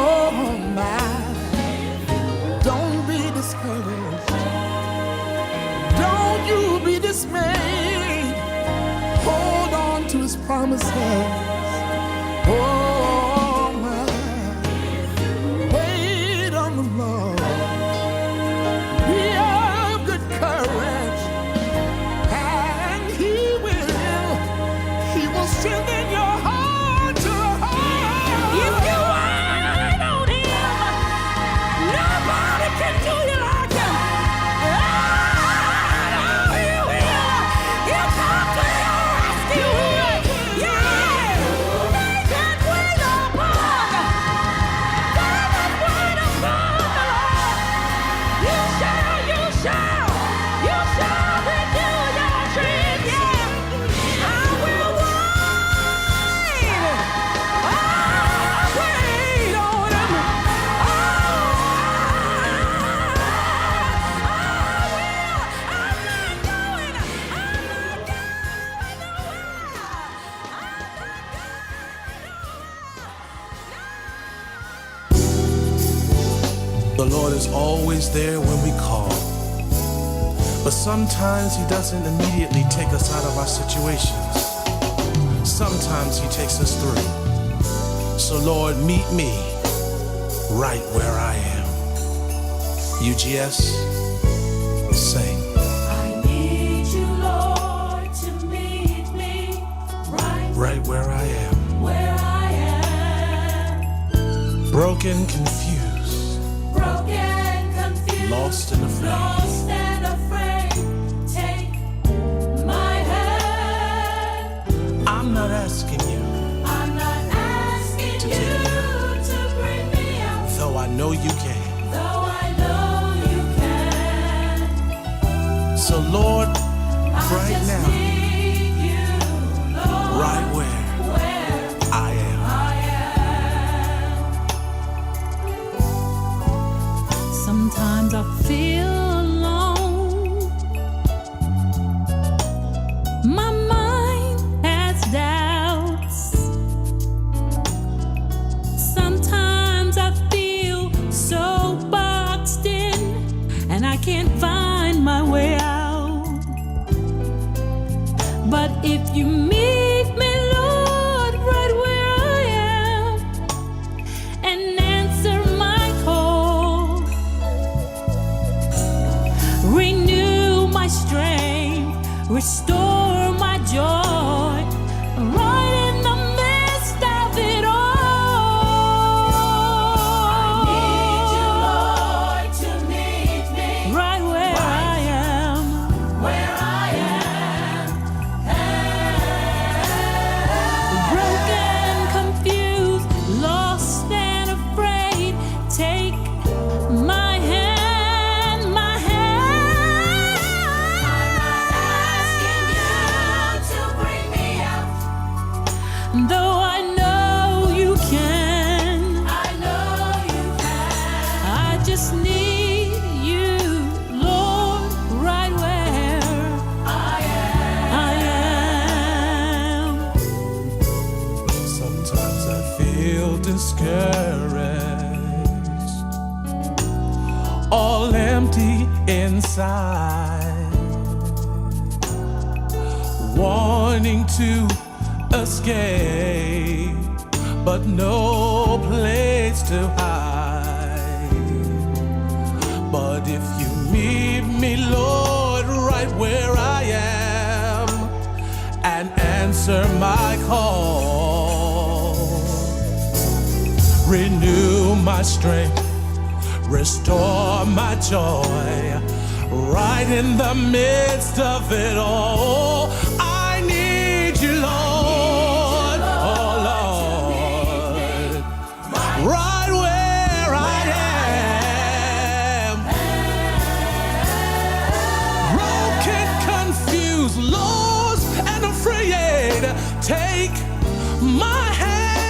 Oh my, don't be discouraged. Don't you be dismayed. Hold on to his promises. Oh my, wait on the Lord. Be of good courage, and he will strengthen your heart to hold. If you wait on him, nobody can do you like him. Oh, he will. He'll come to your rescue. Yeah. They can wait upon. They that wait upon the Lord. You shall renew your strength. Yeah. I will wait. I'll wait on him. The Lord is always there when we call, but sometimes he doesn't immediately take us out of our situations. Sometimes he takes us through. So Lord, meet me right where I am. UGS, sing. I need you, Lord, to meet me Right where I am. where I am. Broken, confused, Broken, confused, lost and afraid. lost and afraid. Take my hand. I'm not asking you, I'm not asking To you take me to bring me out, though I know you can. though I know you can. So Lord, I right just now, need you, Lord, right where where I am. I am. Sometimes I feel alone. My mind has doubts. Sometimes I feel so boxed in, and I can't find my way out. But if you meet me, Lord, right where I am, and answer my call, renew my strength, restore my joy, right in the midst of it all. I need you, Lord, to meet me Right where I am. where I Broken, confused, lost and afraid. Take my hand, my hand. asking you to bring me out. Though I know you can, I know you can. I just need you, Lord, right where I am. Sometimes I feel discouraged, all empty inside, wanting to escape, but no place to hide. But if you meet me, Lord, right where I am, and answer my call, renew my strength, restore my joy, right in the midst of it all. I need you, Lord, oh Lord, right where I am. Broken, confused, lost and afraid. Take my hand.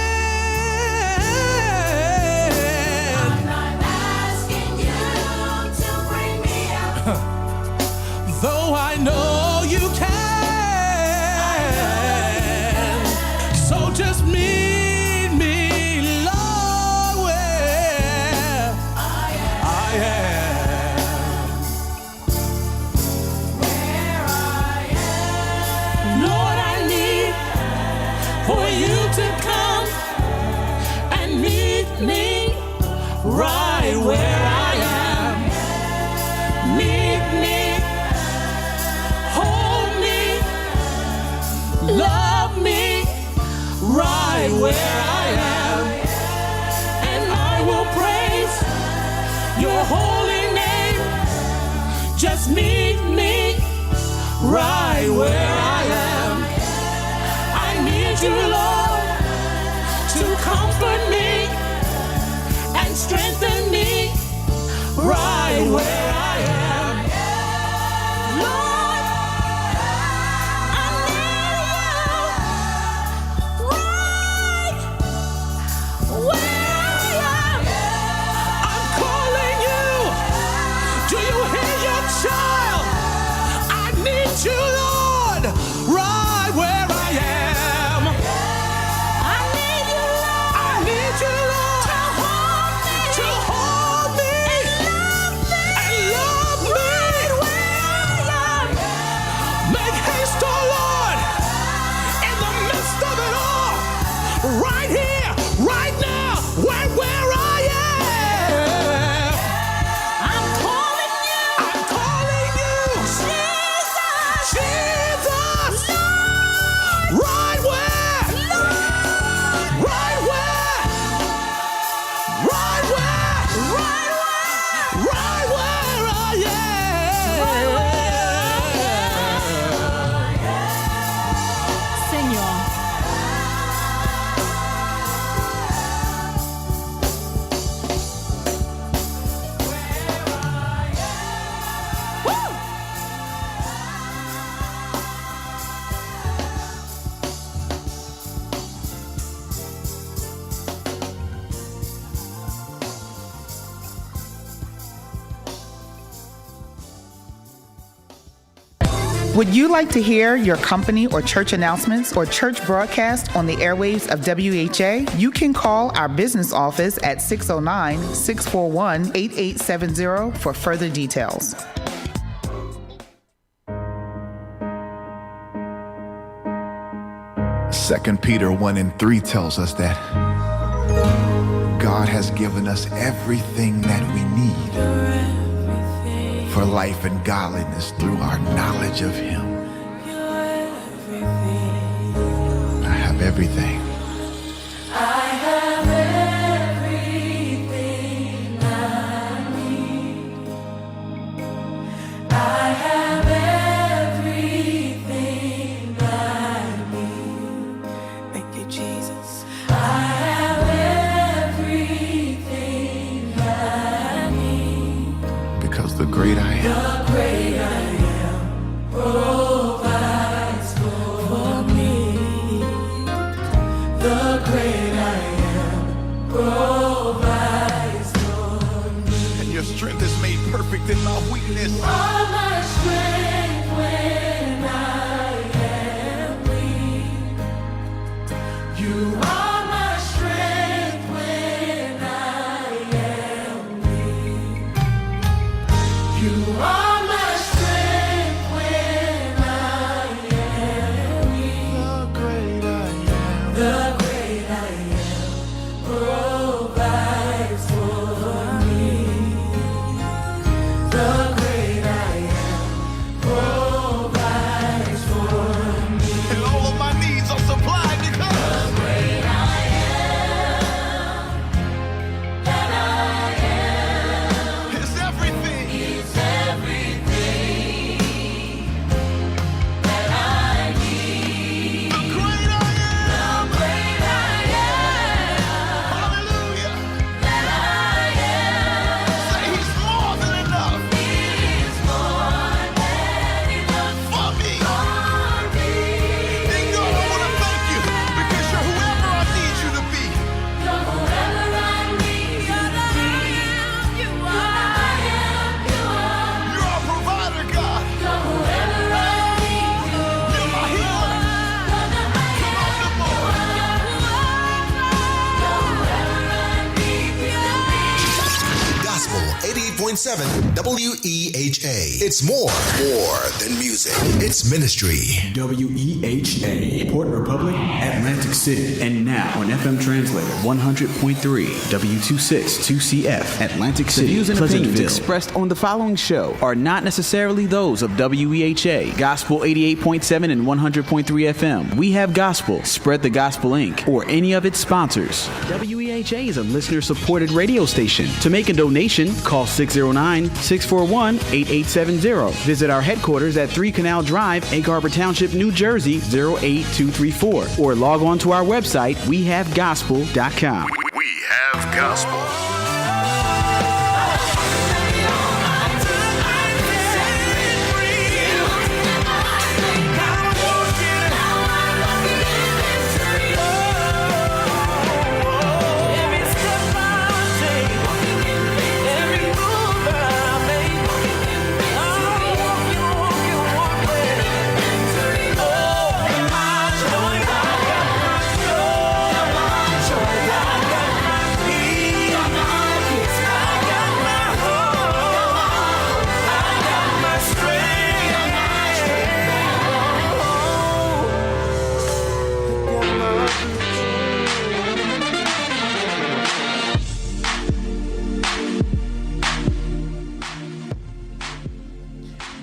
I'm not asking you to bring me out. Though I know you can. right where I am. Meet me, hold me, love me, right where I am. And I will praise your holy name. Just meet me right where I am. I need you, Lord, to comfort me and strengthen me right where I am. Lord, I need you right where I am. I'm calling you. Do you hear your child? I need you, Lord, right where I am. I need you, Lord, I need you, Lord, to hold me and love me. right where I am. Make haste, oh Lord, in the midst of it all, right here, right now, where I am. I'm calling you, I'm calling you, Jesus, Jesus, Lord, right where, right where, right where, right where I am. Sing, y'all. Would you like to hear your company or church announcements or church broadcast on the airwaves of WEHA? You can call our business office at 609-641-8870 for further details. 2 Peter 1:3 tells us that God has given us everything that we need for life and godliness through our knowledge of Him. I have everything. I have everything I need. I have everything I need. Thank you, Jesus. I have everything I need. Because the great I am, The great I am provides for me. The great I am provides for me. and your strength is made perfect in my weakness. All my strength when I am weak. You are my strength when I am weak. You are my strength when I am weak. The great I am provides for me. The great I 88.7 WEHA. It's more than music. It's ministry. WEHA, Port Republic, Atlantic City, and now on FM translator 100.3 W262CF, Atlantic City. The views and opinions expressed on the following show are not necessarily those of WEHA, Gospel 88.7 and 100.3 FM. We Have Gospel, Spread the Gospel Inc., or any of its sponsors. WEHA is a listener-supported radio station. To make a donation, call 609-641-8870. Visit our headquarters at 3 Canal Drive, Egg Harbor Township, New Jersey, 08234. Or log on to our website, wehavegospel.com. We have gospel.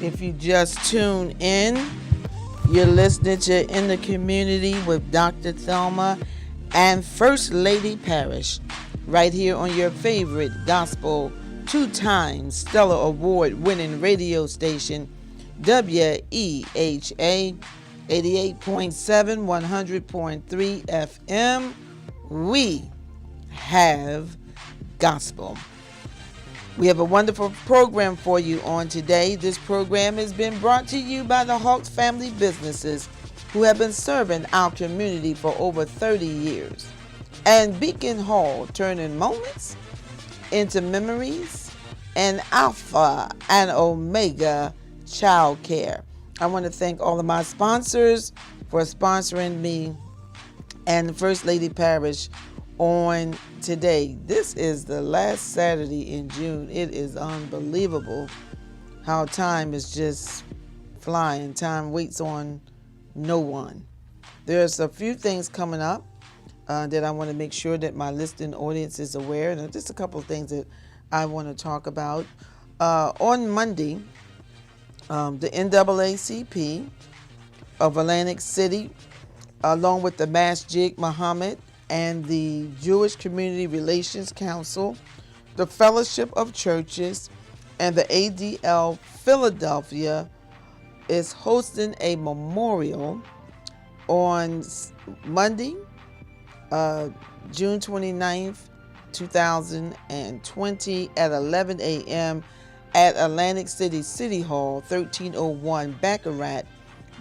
If you just tune in, you're listening to In the Community with Dr. Thelma and First Lady Parrish, right here on your favorite gospel, 2-time Stellar Award-winning radio station, WEHA 88.7, 100.3 FM. We have gospel. We have a wonderful program for you on today. This program has been brought to you by the Hawks family businesses who have been serving our community for over 30 years. And Beacon Hall, turning moments into memories, and Alpha and Omega Child Care. I want to thank all of my sponsors for sponsoring me and First Lady Parrish on today. This is the last Saturday in June. It is unbelievable how time is just flying. Time waits on no one. There's a few things coming up that I want to make sure that my listening audience is aware, and just a couple of things that I want to talk about. On Monday, the NAACP of Atlantic City, along with the Masjid Muhammad and the Jewish Community Relations Council, the Fellowship of Churches, and the ADL Philadelphia is hosting a memorial on Monday, June 29th, 2020 at 11 a.m. at Atlantic City City Hall, 1301 Baccarat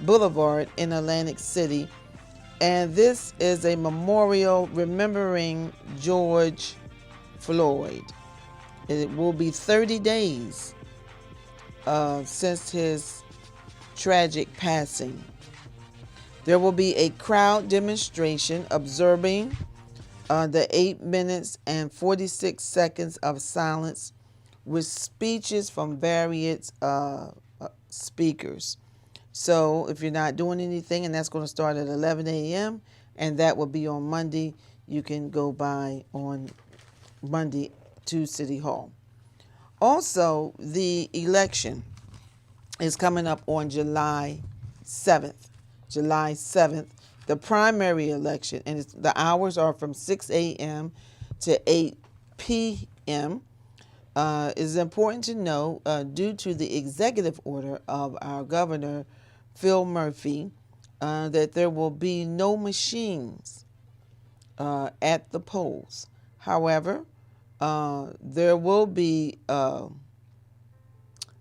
Boulevard in Atlantic City. And this is a memorial remembering George Floyd. It will be 30 days since his tragic passing. There will be a crowd demonstration observing the 8 minutes and 46 seconds of silence with speeches from various speakers. So if you're not doing anything, and that's going to start at 11 a.m., and that will be on Monday, you can go by on Monday to City Hall. Also, the election is coming up on July 7th. July 7th, the primary election, and the hours are from 6 a.m. to 8 p.m. It's important to know, due to the executive order of our governor, Phil Murphy, that there will be no machines at the polls. However, there will be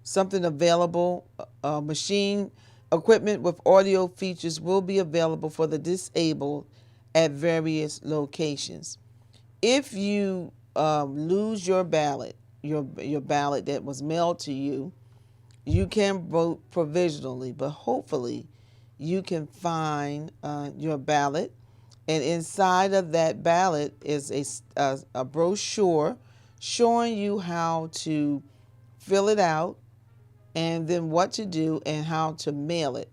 something available, machine equipment with audio features will be available for the disabled at various locations. If you lose your ballot, your ballot that was mailed to you, you can vote provisionally, but hopefully you can find your ballot. And inside of that ballot is a brochure showing you how to fill it out, and then what to do and how to mail it.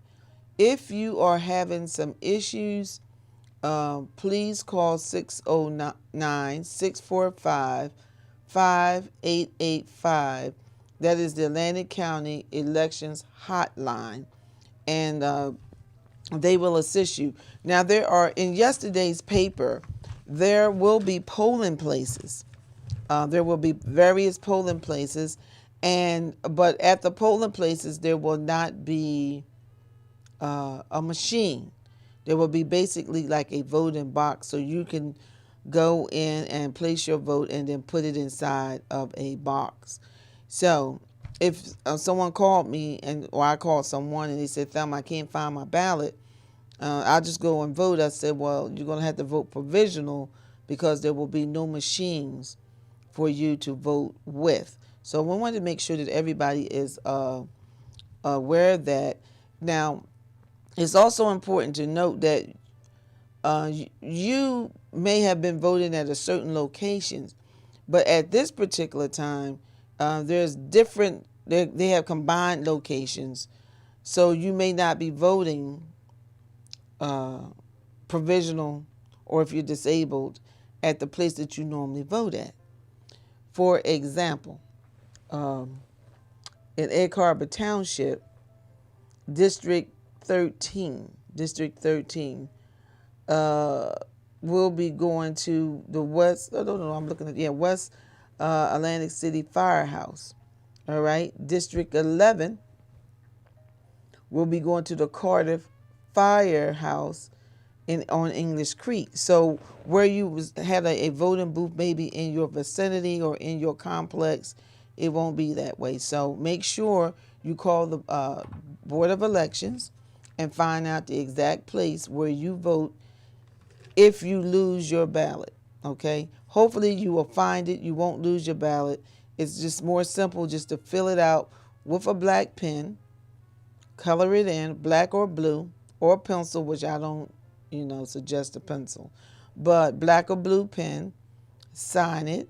If you are having some issues, please call 609-645-5885. That is the Atlantic County Elections Hotline, and they will assist you. Now, there are, in yesterday's paper, there will be polling places. There will be various polling places, but at the polling places, there will not be a machine. There will be basically like a voting box, so you can go in and place your vote and then put it inside of a box. So if someone called me or I called someone and they said, Thelma, I can't find my ballot, I'll just go and vote. I said, well, you're going to have to vote provisional because there will be no machines for you to vote with. So we wanted to make sure that everybody is aware of that. Now, it's also important to note that you may have been voting at a certain locations, but at this particular time, there's different, they have combined locations. So you may not be voting provisional, or if you're disabled, at the place that you normally vote at. For example, in Egg Harbor Township, District 13, will be going to the West Atlantic City Firehouse. All right. District 11 will be going to the Cardiff Firehouse on English Creek. So where you had a voting booth maybe in your vicinity or in your complex, it won't be that way. So make sure you call the Board of Elections and find out the exact place where you vote if you lose your ballot, okay? Hopefully you will find it. You won't lose your ballot. It's just more simple just to fill it out with a black pen, color it in, black or blue, or a pencil, which I don't, suggest a pencil. But black or blue pen, sign it,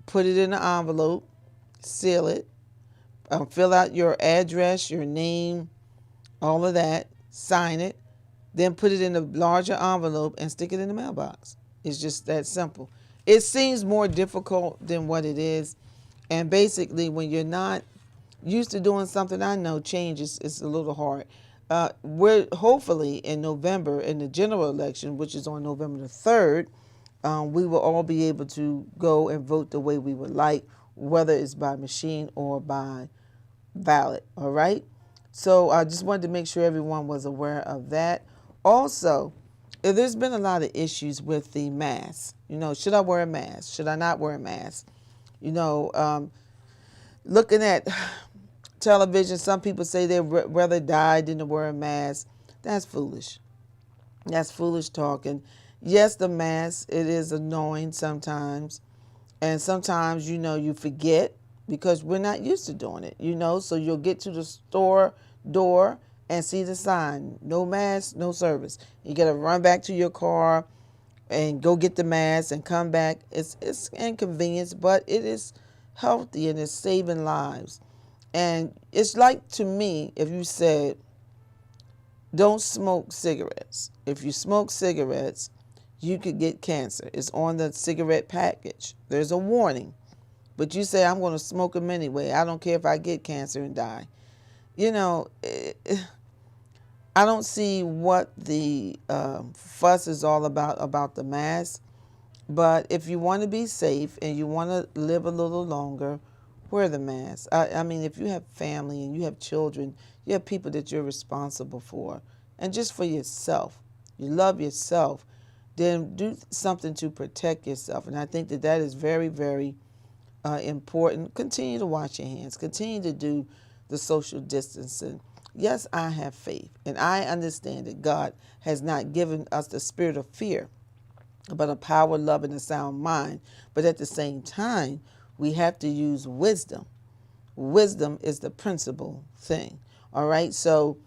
put it in an envelope, seal it, fill out your address, your name, all of that, sign it, then put it in a larger envelope and stick it in the mailbox. It's just that simple. It seems more difficult than what it is. And basically, when you're not used to doing something, I know change is a little hard. We're hopefully in November, in the general election, which is on November the 3rd, we will all be able to go and vote the way we would like, whether it's by machine or by ballot. All right? So I just wanted to make sure everyone was aware of that. Also, there's been a lot of issues with the mask. Should I wear a mask? Should I not wear a mask? Looking at television, some people say they'd rather die than to wear a mask. That's foolish. That's foolish talking. Yes, the mask, it is annoying sometimes. And sometimes, you forget because we're not used to doing it, So you'll get to the store door and see the sign, no mask, no service. You got to run back to your car and go get the mask and come back. It's inconvenience, but it is healthy and it's saving lives. And it's like, to me, if you said, don't smoke cigarettes. If you smoke cigarettes, you could get cancer. It's on the cigarette package. There's a warning. But you say, I'm going to smoke them anyway. I don't care if I get cancer and die. I don't see what the fuss is all about the mask. But if you want to be safe and you want to live a little longer, wear the mask. I mean, if you have family and you have children, you have people that you're responsible for. And just for yourself, you love yourself, then do something to protect yourself. And I think that is very, very important. Continue to wash your hands. Continue to do the social distancing. Yes, I have faith, and I understand that God has not given us the spirit of fear, but a power, love, and a sound mind. But at the same time, we have to use wisdom. Wisdom is the principal thing. All right, so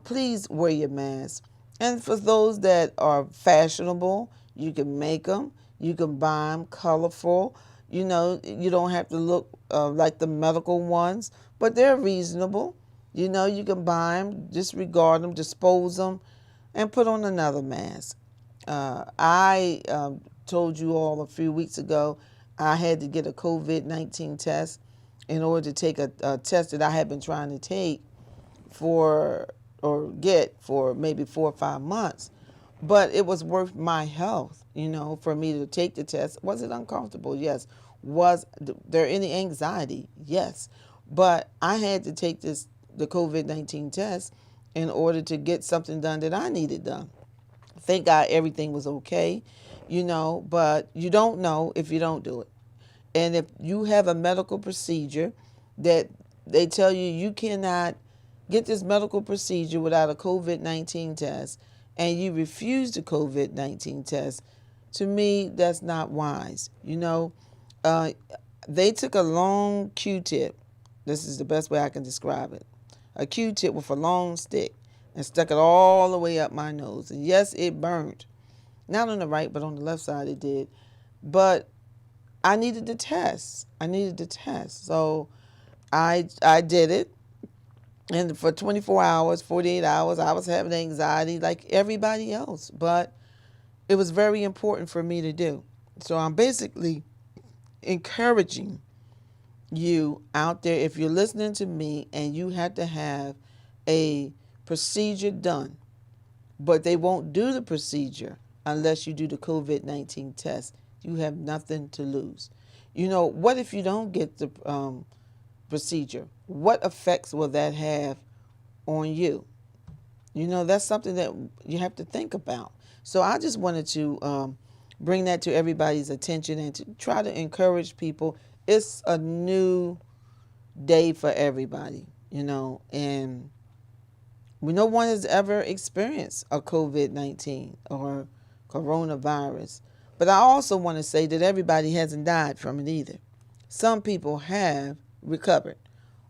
please wear your mask. And for those that are fashionable, you can make them. You can buy them colorful. You know, you don't have to look like the medical ones, but they're reasonable. You know, you can buy them, disregard them, dispose them, and put on another mask. I told you all a few weeks ago I had to get a COVID-19 test in order to take a test that I had been trying to take for or get for maybe 4 or 5 months. But it was worth my health, you know, for me to take the test. Was it uncomfortable? Yes. Was there any anxiety? Yes. But I had to take the COVID-19 test in order to get something done that I needed done. Thank God everything was okay, you know, but you don't know if you don't do it. And if you have a medical procedure that they tell you you cannot get this medical procedure without a COVID-19 test, and you refuse the COVID-19 test, to me, that's not wise. You know, they took a long Q-tip. This is the best way I can describe it. A Q-tip with a long stick and stuck it all the way up my nose. And yes, it burned. Not on the right, but on the left side it did. But I needed the test. So I did it. And for 24 hours, 48 hours, I was having anxiety like everybody else. But it was very important for me to do. So I'm basically encouraging you out there, if you're listening to me and you have to have a procedure done, but they won't do the procedure unless you do the COVID-19 test, you have nothing to lose. You know, what if you don't get the procedure? What effects will that have on you? You know, that's something that you have to think about. So I just wanted to bring that to everybody's attention and to try to encourage people. It's a new day for everybody, you know, and no one has ever experienced a COVID-19 or coronavirus. But I also want to say that everybody hasn't died from it either. Some people have recovered.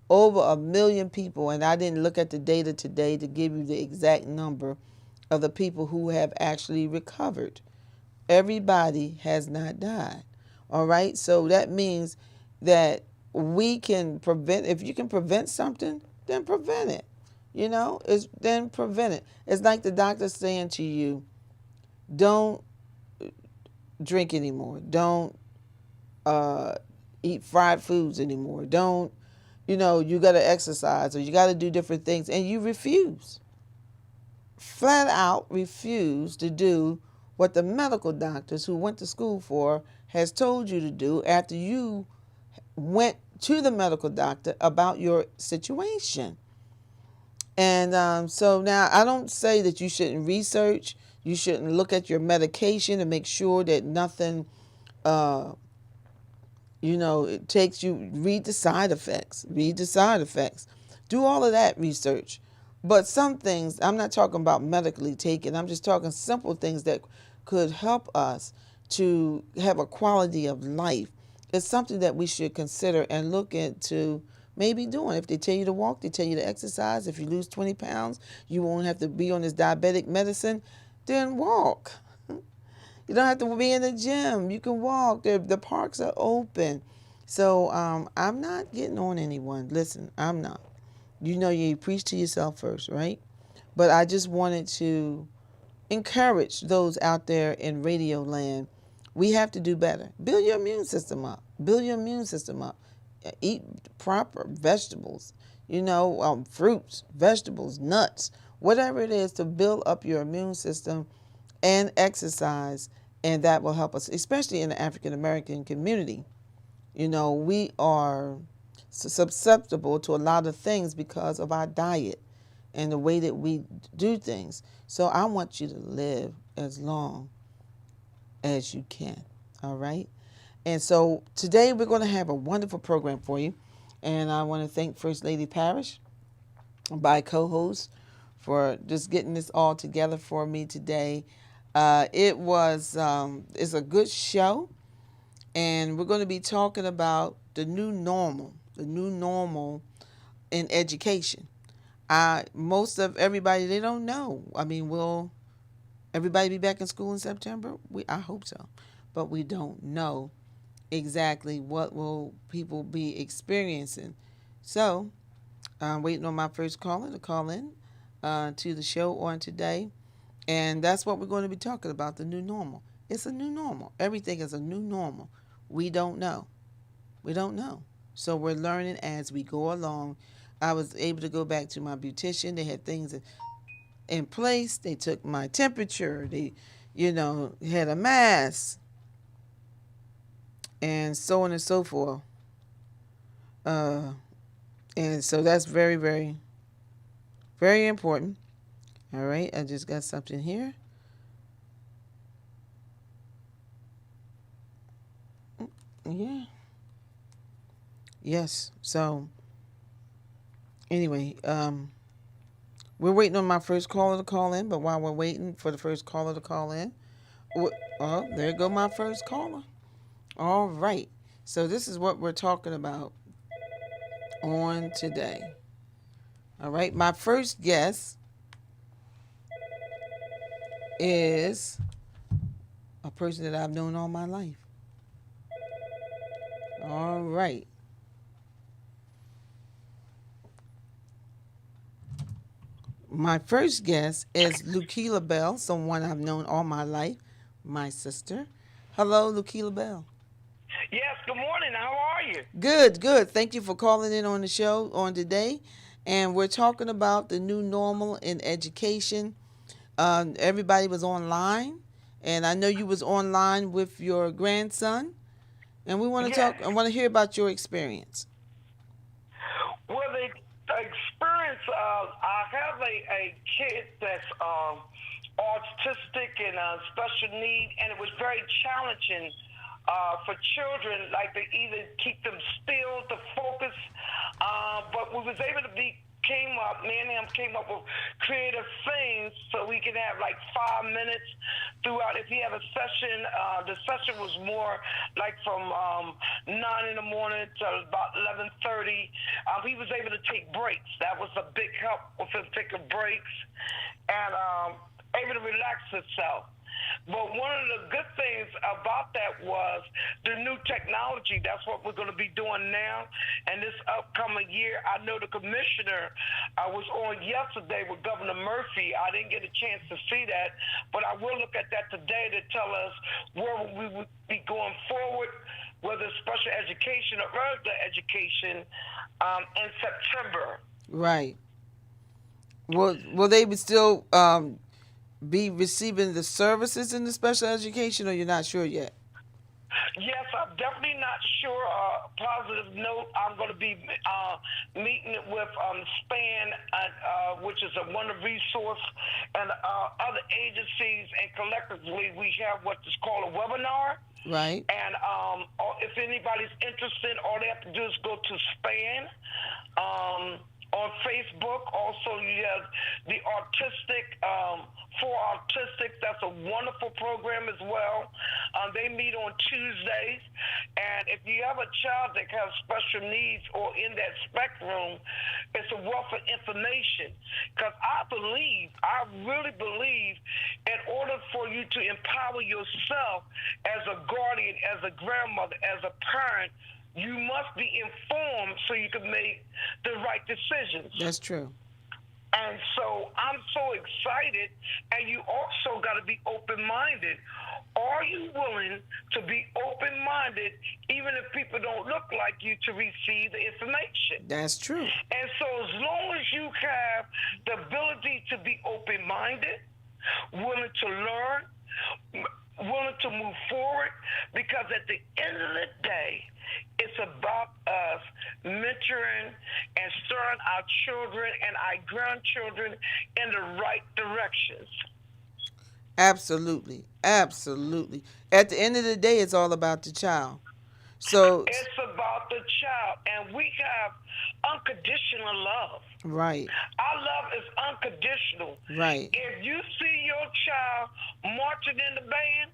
Over 1 million people, and I didn't look at the data today to give you the exact number of the people who have actually recovered. Everybody has not died. All right? So that means that we can prevent, if you can prevent something, then prevent it. You know, then prevent it. It's like the doctor saying to you, don't drink anymore. Don't eat fried foods anymore. Don't, you know, you got to exercise or you got to do different things. And you refuse. Flat out refuse to do what the medical doctors who went to school for has told you to do after you went to the medical doctor about your situation. And so now I don't say that you shouldn't research. You shouldn't look at your medication and make sure that nothing, you know, it takes you, read the side effects. Do all of that research. But some things, I'm not talking about medically taken. I'm just talking simple things that could help us to have a quality of life. It's something that we should consider and look into maybe doing. If they tell you to walk, they tell you to exercise. If you lose 20 pounds, you won't have to be on this diabetic medicine, then walk. You don't have to be in the gym. You can walk. The parks are open. So I'm not getting on anyone. Listen, I'm not. You know, you preach to yourself first, right? But I just wanted to encourage those out there in radio land. We have to do better. Build your immune system up. Eat proper vegetables, you know, fruits, vegetables, nuts, whatever it is to build up your immune system, and exercise. And that will help us, especially in the African American community. You know, we are susceptible to a lot of things because of our diet and the way that we do things. So I want you to live as long as you can. All right? And so today we're going to have a wonderful program for you. And I want to thank First Lady Parrish, my co-host, for just getting this all together for me today. It's a good show. And we're going to be talking about the new normal in education. Most of everybody, they don't know. I mean, will everybody be back in school in September? I hope so. But we don't know exactly what will people be experiencing. So I'm waiting on my first caller to call in to the show on today. And that's what we're going to be talking about, the new normal. It's a new normal. Everything is a new normal. We don't know. We don't know. So we're learning as we go along. I was able to go back to my beautician. They had things in place. They took my temperature. They, had a mask and so on and so forth. And so that's very, very, very important. All right, I just got something here. Yeah. Yes. So anyway, we're waiting on my first caller to call in, but while we're waiting for the first caller to call in, oh, there go my first caller. All right. So this is what we're talking about on today. All right. My first guest is a person that I've known all my life. All right. My first guest is Lukila Bell, someone I've known all my life, my sister. Hello, Lukila Bell. Yes, good morning. How are you? Good, good. Thank you for calling in on the show on today. And we're talking about the new normal in education. Everybody was online, and I know you was online with your grandson. And we want to talk. I want to hear about your experience. Well, the experience. I have a kid that's autistic and special need, and it was very challenging for children, like to either keep them still, to focus. But we was able to me and him came up with creative things so we could have like 5 minutes throughout. If he had a session, the session was more like from 9 in the morning to about 11:30. He was able to take breaks. That was a big help with him taking breaks and able to relax himself. But one of the good things about that was the new technology. That's what we're going to be doing now. And this upcoming year, I know the commissioner was on yesterday with Governor Murphy. I didn't get a chance to see that, but I will look at that today to tell us where we would be going forward, whether it's special education or regular education in September. Right. Will they be still be receiving the services in the special education, or you're not sure yet? Yes, I'm definitely not sure. Positive note, I'm going to be meeting with SPAN, which is a wonderful resource, and other agencies, and collectively we have what is called a webinar. Right. And if anybody's interested, all they have to do is go to SPAN. On Facebook, also you have the Autistic, for Autistics. That's a wonderful program as well. They meet on Tuesdays. And if you have a child that has special needs or in that spectrum, it's a wealth of information. Because I really believe, in order for you to empower yourself as a guardian, as a grandmother, as a parent, you must be informed so you can make the right decisions. That's true. And so I'm so excited, and you also got to be open-minded. Are you willing to be open-minded even if people don't look like you to receive the information? That's true. And so as long as you have the ability to be open-minded, willing to learn, willing to move forward, because at the end of the day, it's about us mentoring and steering our children and our grandchildren in the right directions. Absolutely. Absolutely. At the end of the day, it's all about the child. So it's about the child, and we have unconditional love. Right. Our love is unconditional. Right. If you see your child marching in the band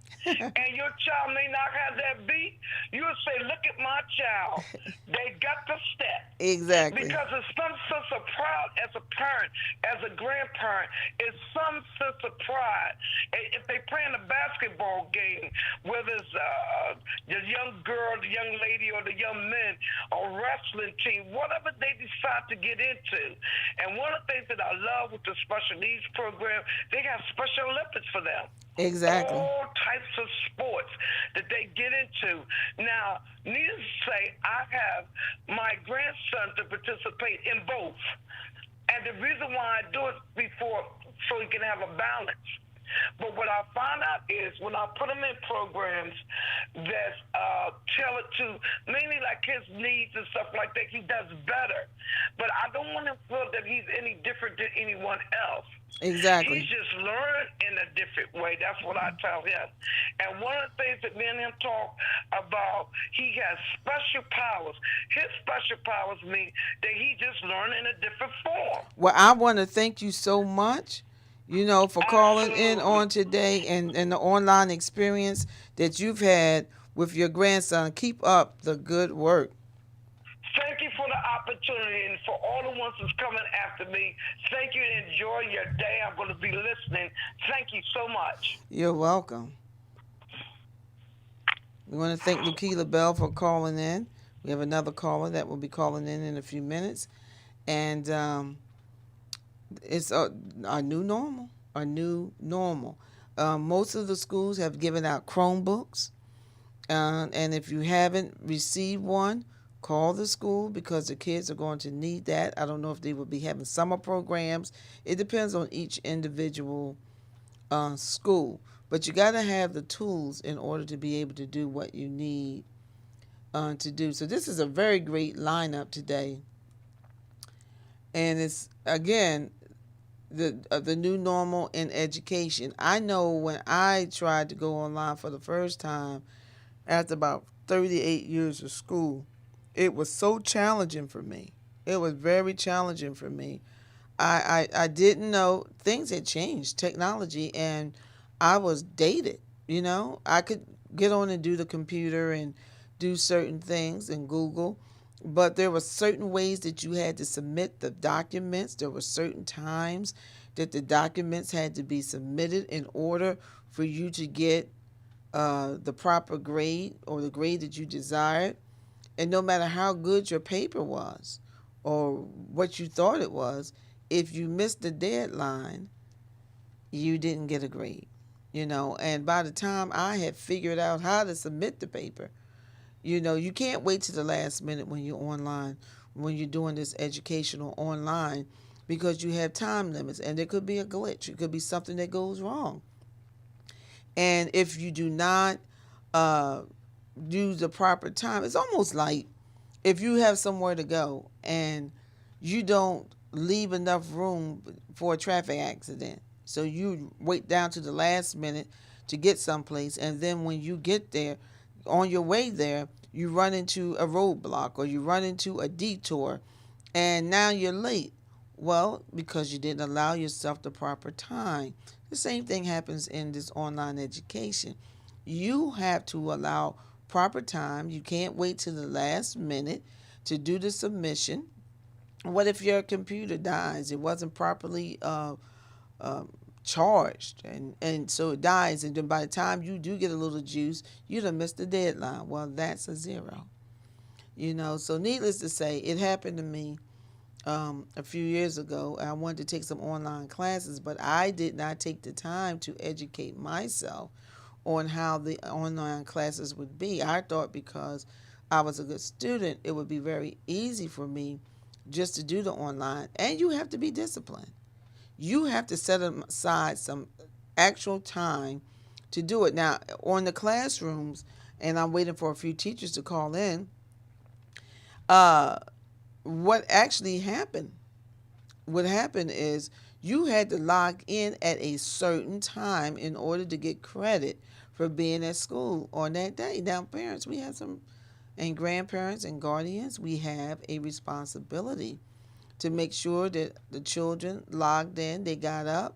and your child may not have that beat, you'll say, look at my child. They got the step. Exactly. Because it's some sense of pride as a parent, as a grandparent, is some sense of pride. If they playing a basketball game, whether it's the young girl, the young lady, or the young men, or wrestling team, whatever they decide to get into. And one of the things that I love with the special needs program, they got Special Olympics for them. Exactly. All types of sports that they get into. Now, needless to say, I have my grandson to participate in both. And the reason why I do it before, so he can have a balance. But what I find out is when I put him in programs that's tailored to mainly like his needs and stuff like that, he does better. But I don't want him to feel that he's any different than anyone else. Exactly. He's just learned in a different way. That's what I tell him. And one of the things that me and him talk about, he has special powers. His special powers mean that he just learned in a different form. Well, I want to thank you so much, for calling in on today and the online experience that you've had with your grandson. Keep up the good work. Thank you for the opportunity, and for all the ones that's coming after me, thank you and enjoy your day. I'm going to be listening. Thank you so much. You're welcome. We want to thank Lukila Bell for calling in. We have another caller that will be calling in a few minutes. And it's our new normal, most of the schools have given out Chromebooks. And if you haven't received one, call the school because the kids are going to need that. I don't know if they will be having summer programs. It depends on each individual school. But you got to have the tools in order to be able to do what you need to do. So this is a very great lineup today. And it's, again, the new normal in education. I know when I tried to go online for the first time after about 38 years of school, it was so challenging for me. It was very challenging for me. I didn't know things had changed, technology, and I was dated. I could get on and do the computer and do certain things and Google, but there were certain ways that you had to submit the documents. There were certain times that the documents had to be submitted in order for you to get the proper grade or the grade that you desired. And no matter how good your paper was or what you thought it was, if you missed the deadline, you didn't get a grade, And by the time I had figured out how to submit the paper, you can't wait to the last minute when you're online, when you're doing this educational online, because you have time limits and there could be a glitch. It could be something that goes wrong. And if you do not use the proper time, it's almost like if you have somewhere to go and you don't leave enough room for a traffic accident. So you wait down to the last minute to get someplace, and then when you get there, on your way there, you run into a roadblock or you run into a detour, and now you're late. Well, because you didn't allow yourself the proper time. The same thing happens in this online education. You have to allow proper time. You can't wait till the last minute to do the submission. What if your computer dies? It wasn't properly charged, and so it dies, and then by the time you do get a little juice, you done missed the deadline. Well, that's a zero. So needless to say, it happened to me a few years ago. I wanted to take some online classes, but I did not take the time to educate myself on how the online classes would be. I thought because I was a good student, it would be very easy for me just to do the online. And you have to be disciplined. You have to set aside some actual time to do it. Now, on the classrooms, and I'm waiting for a few teachers to call in, what actually happened, is you had to log in at a certain time in order to get credit for being at school on that day. Now, parents, we have some, and grandparents and guardians, we have a responsibility to make sure that the children logged in, they got up,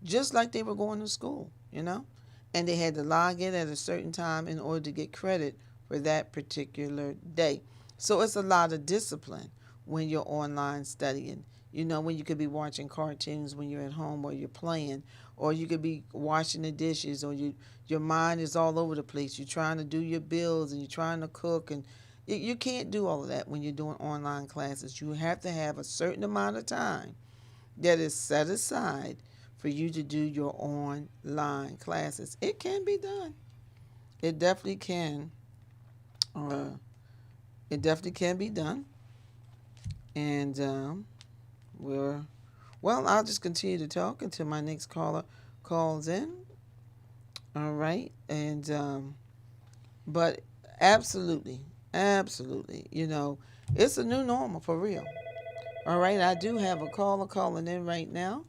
just like they were going to school, and they had to log in at a certain time in order to get credit for that particular day. So it's a lot of discipline when you're online studying. You know, when you could be watching cartoons when you're at home or you're playing, or you could be washing the dishes, or your mind is all over the place. You're trying to do your bills and you're trying to cook, and you can't do all of that when you're doing online classes. You have to have a certain amount of time that is set aside for you to do your online classes. It can be done. It definitely can. It definitely can be done. And I'll just continue to talk until my next caller calls in. All right. And but absolutely, you know, it's a new normal for real. All right. I do have a caller calling in right now.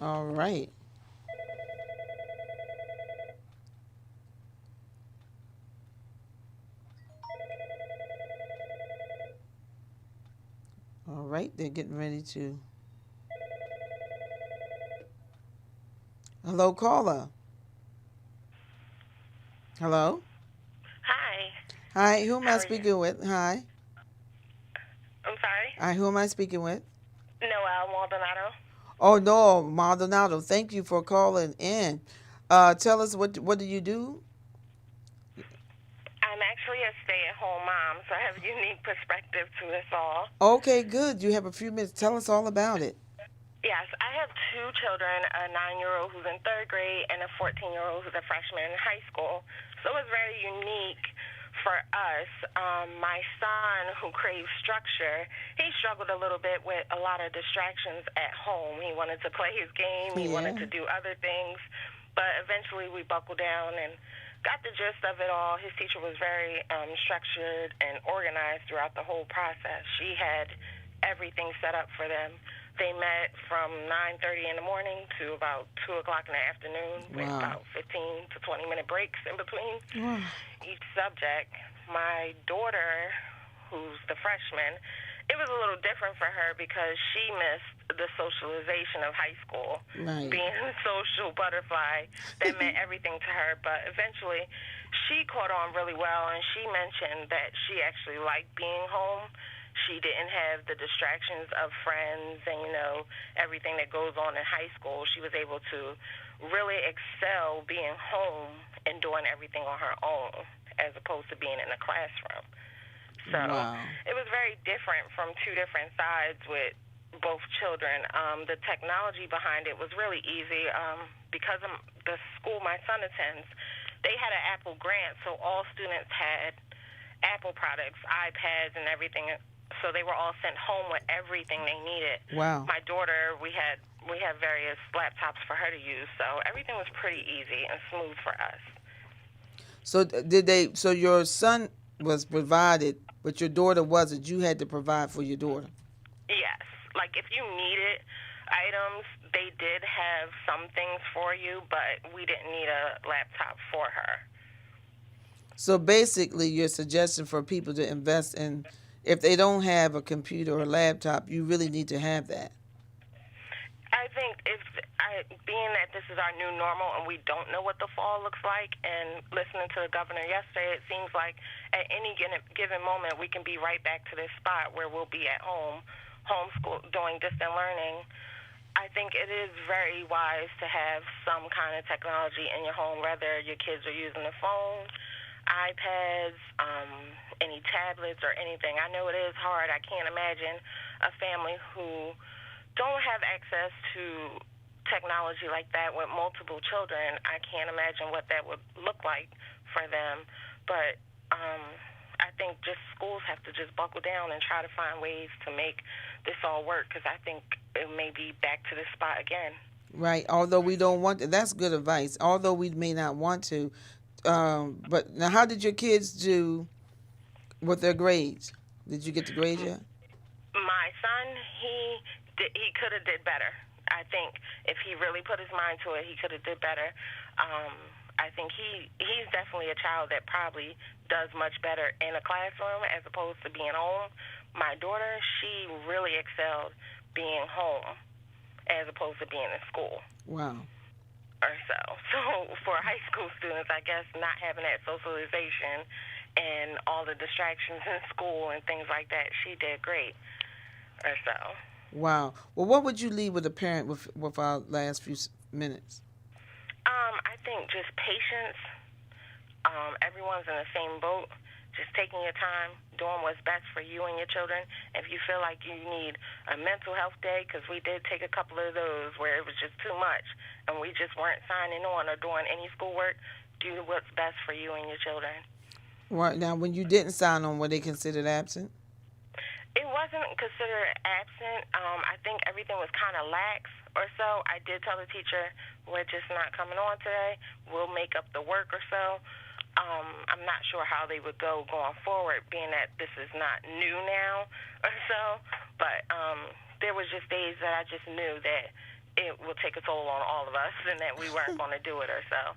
All right. All right, they're getting ready to. Hello, caller. Hello. Hi. Hi, who am I How are speaking you? with? Hi. I'm sorry? Hi, who am I speaking with? Noel Maldonado. Oh, no, Maldonado. Thank you for calling in. Tell us, what do you do? I'm actually a stay-at-home mom, so I have a unique perspective to this all. Okay, good. You have a few minutes. Tell us all about it. Yes, I have two children, a 9-year-old who's in 3rd grade and a 14-year-old who's a freshman in high school. So it was very unique for us. My son, who craves structure, he struggled a little bit with a lot of distractions at home. He wanted to play his game. He wanted to do other things. But eventually we buckled down and got the gist of it all. His teacher was very structured and organized throughout the whole process. She had everything set up for them. They met from 9:30 in the morning to about 2 o'clock in the afternoon with about 15 to 20-minute breaks in between each subject. My daughter, who's the freshman, it was a little different for her because she missed the socialization of high school. Right. Being a social butterfly, that meant everything to her. But eventually, she caught on really well, and she mentioned that she actually liked being home. She didn't have the distractions of friends and, you know, everything that goes on in high school. She was able to really excel being home and doing everything on her own as opposed to being in a classroom. So it was very different from two different sides with both children. The technology behind it was really easy. Because of the school my son attends, they had an Apple grant, so all students had Apple products, iPads and everything. So they were all sent home with everything they needed. Wow. My daughter, we had various laptops for her to use, so everything was pretty easy and smooth for us. So so your son was provided, but your daughter wasn't. You had to provide for your daughter. Yes. Like if you needed items, they did have some things for you, but we didn't need a laptop for her. So basically, your suggestion for people to invest in, if they don't have a computer or a laptop, you really need to have that. I think being that this is our new normal and we don't know what the fall looks like, and listening to the governor yesterday, it seems like at any given moment we can be right back to this spot where we'll be at home, homeschool, doing distant learning. I think it is very wise to have some kind of technology in your home, whether your kids are using the phone, iPads, any tablets or anything. I know it is hard. I can't imagine a family who don't have access to technology like that with multiple children. I can't imagine what that would look like for them. But I think just schools have to just buckle down and try to find ways to make this all work, because I think it may be back to this spot again. Right. Although we don't want to. That's good advice. Although we may not want to. But now, how did your kids do with their grades? Did you get the grades yet? My son, he could have did better. I think if he really put his mind to it, he could have did better. I think he's definitely a child that probably does much better in a classroom as opposed to being home. My daughter, she really excelled being home as opposed to being in school. Wow. Or so. So for high school students, I guess not having that socialization and all the distractions in school and things like that, she did great. Or so. Wow. Well, what would you leave with a parent with our last few minutes? I think just patience. Everyone's in the same boat. Just taking your time, doing what's best for you and your children. If you feel like you need a mental health day, because we did take a couple of those where it was just too much and we just weren't signing on or doing any schoolwork, do what's best for you and your children. Right. Now, when you didn't sign on, were they considered absent? It wasn't considered absent. I think everything was kind of lax or so. I did tell the teacher, we're just not coming on today. We'll make up the work or so. I'm not sure how they would go going forward, being that this is not new now or so. But there was just days that I just knew that it will take a toll on all of us and that we weren't going to do it or so.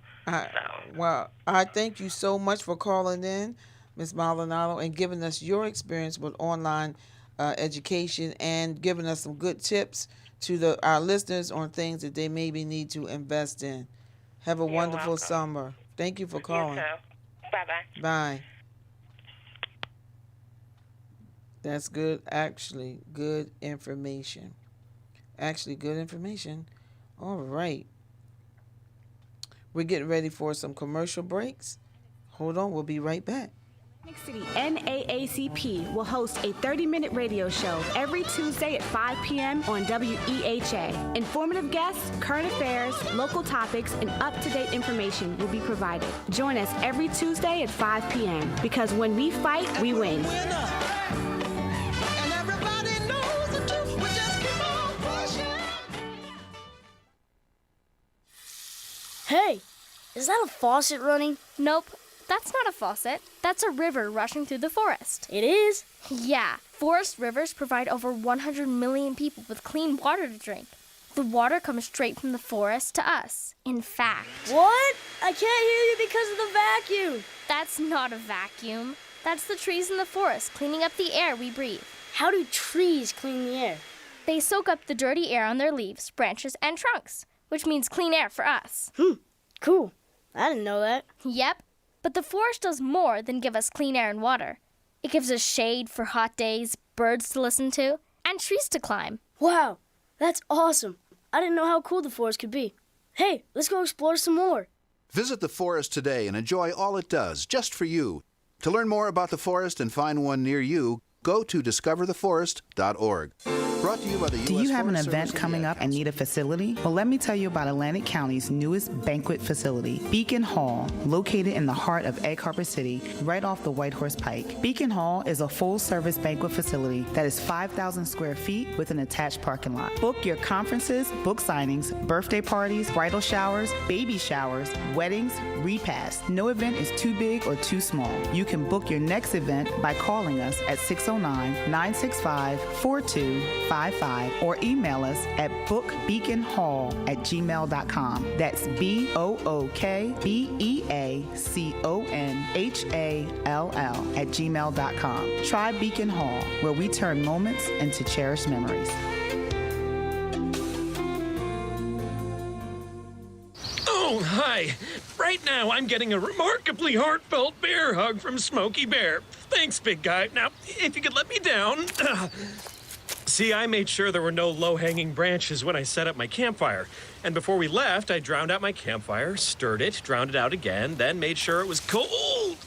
Well, I thank you so much for calling in, Ms. Maldonado, and giving us your experience with online education and giving us some good tips to our listeners on things that they maybe need to invest in. Have a wonderful summer. Thank you for calling. You too. Bye-bye. Bye. That's good. Actually, good information. All right. We're getting ready for some commercial breaks. Hold on. We'll be right back. Atlantic City NAACP will host a 30-minute radio show every Tuesday at 5 p.m. on WEHA. Informative guests, current affairs, local topics, and up-to-date information will be provided. Join us every Tuesday at 5 p.m. because when we fight, we win. Hey, is that a faucet running? Nope. That's not a faucet. That's a river rushing through the forest. It is? Yeah. Forest rivers provide over 100 million people with clean water to drink. The water comes straight from the forest to us. In fact... What? I can't hear you because of the vacuum. That's not a vacuum. That's the trees in the forest cleaning up the air we breathe. How do trees clean the air? They soak up the dirty air on their leaves, branches, and trunks, which means clean air for us. Cool. I didn't know that. Yep. But the forest does more than give us clean air and water. It gives us shade for hot days, birds to listen to, and trees to climb. Wow, that's awesome. I didn't know how cool the forest could be. Hey, let's go explore some more. Visit the forest today and enjoy all it does, just for you. To learn more about the forest and find one near you, go to discovertheforest.org. Brought to you by the U.S. Do you have an Forest event Service coming up and need a facility? Well, let me tell you about Atlantic County's newest banquet facility, Beacon Hall, located in the heart of Egg Harbor City, right off the Whitehorse Pike. Beacon Hall is a full-service banquet facility that is 5,000 square feet with an attached parking lot. Book your conferences, book signings, birthday parties, bridal showers, baby showers, weddings, repasts. No event is too big or too small. You can book your next event by calling us at 609-965-4255 or email us at bookbeaconhall@gmail.com. That's BOOKBEACONHALL @gmail.com. Try Beacon Hall, where we turn moments into cherished memories. Oh, hi. Right now, I'm getting a remarkably heartfelt bear hug from Smokey Bear. Thanks, big guy. Now, if you could let me down. See, I made sure there were no low-hanging branches when I set up my campfire. And before we left, I drowned out my campfire, stirred it, drowned it out again, then made sure it was cold.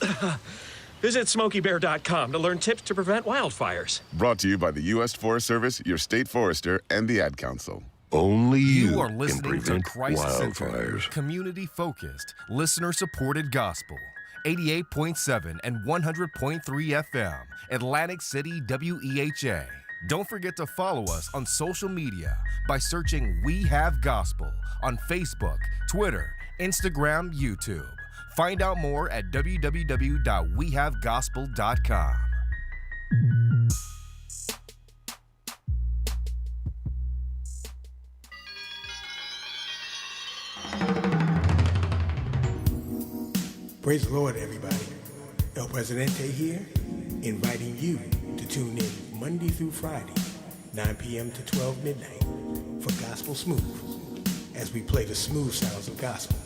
Visit SmokeyBear.com to learn tips to prevent wildfires. Brought to you by the U.S. Forest Service, your state forester, and the Ad Council. Only you you are can listening to prevent Christ-centered, wildfires. community-focused, listener-supported gospel. 88.7 and 100.3 FM, Atlantic City WEHA. Don't forget to follow us on social media by searching We Have Gospel on Facebook, Twitter, Instagram, YouTube. Find out more at www.wehavegospel.com. Praise the Lord, everybody. El Presidente here, inviting you to tune in Monday through Friday, 9 p.m. to 12 midnight for Gospel Smooth, as we play the smooth sounds of gospel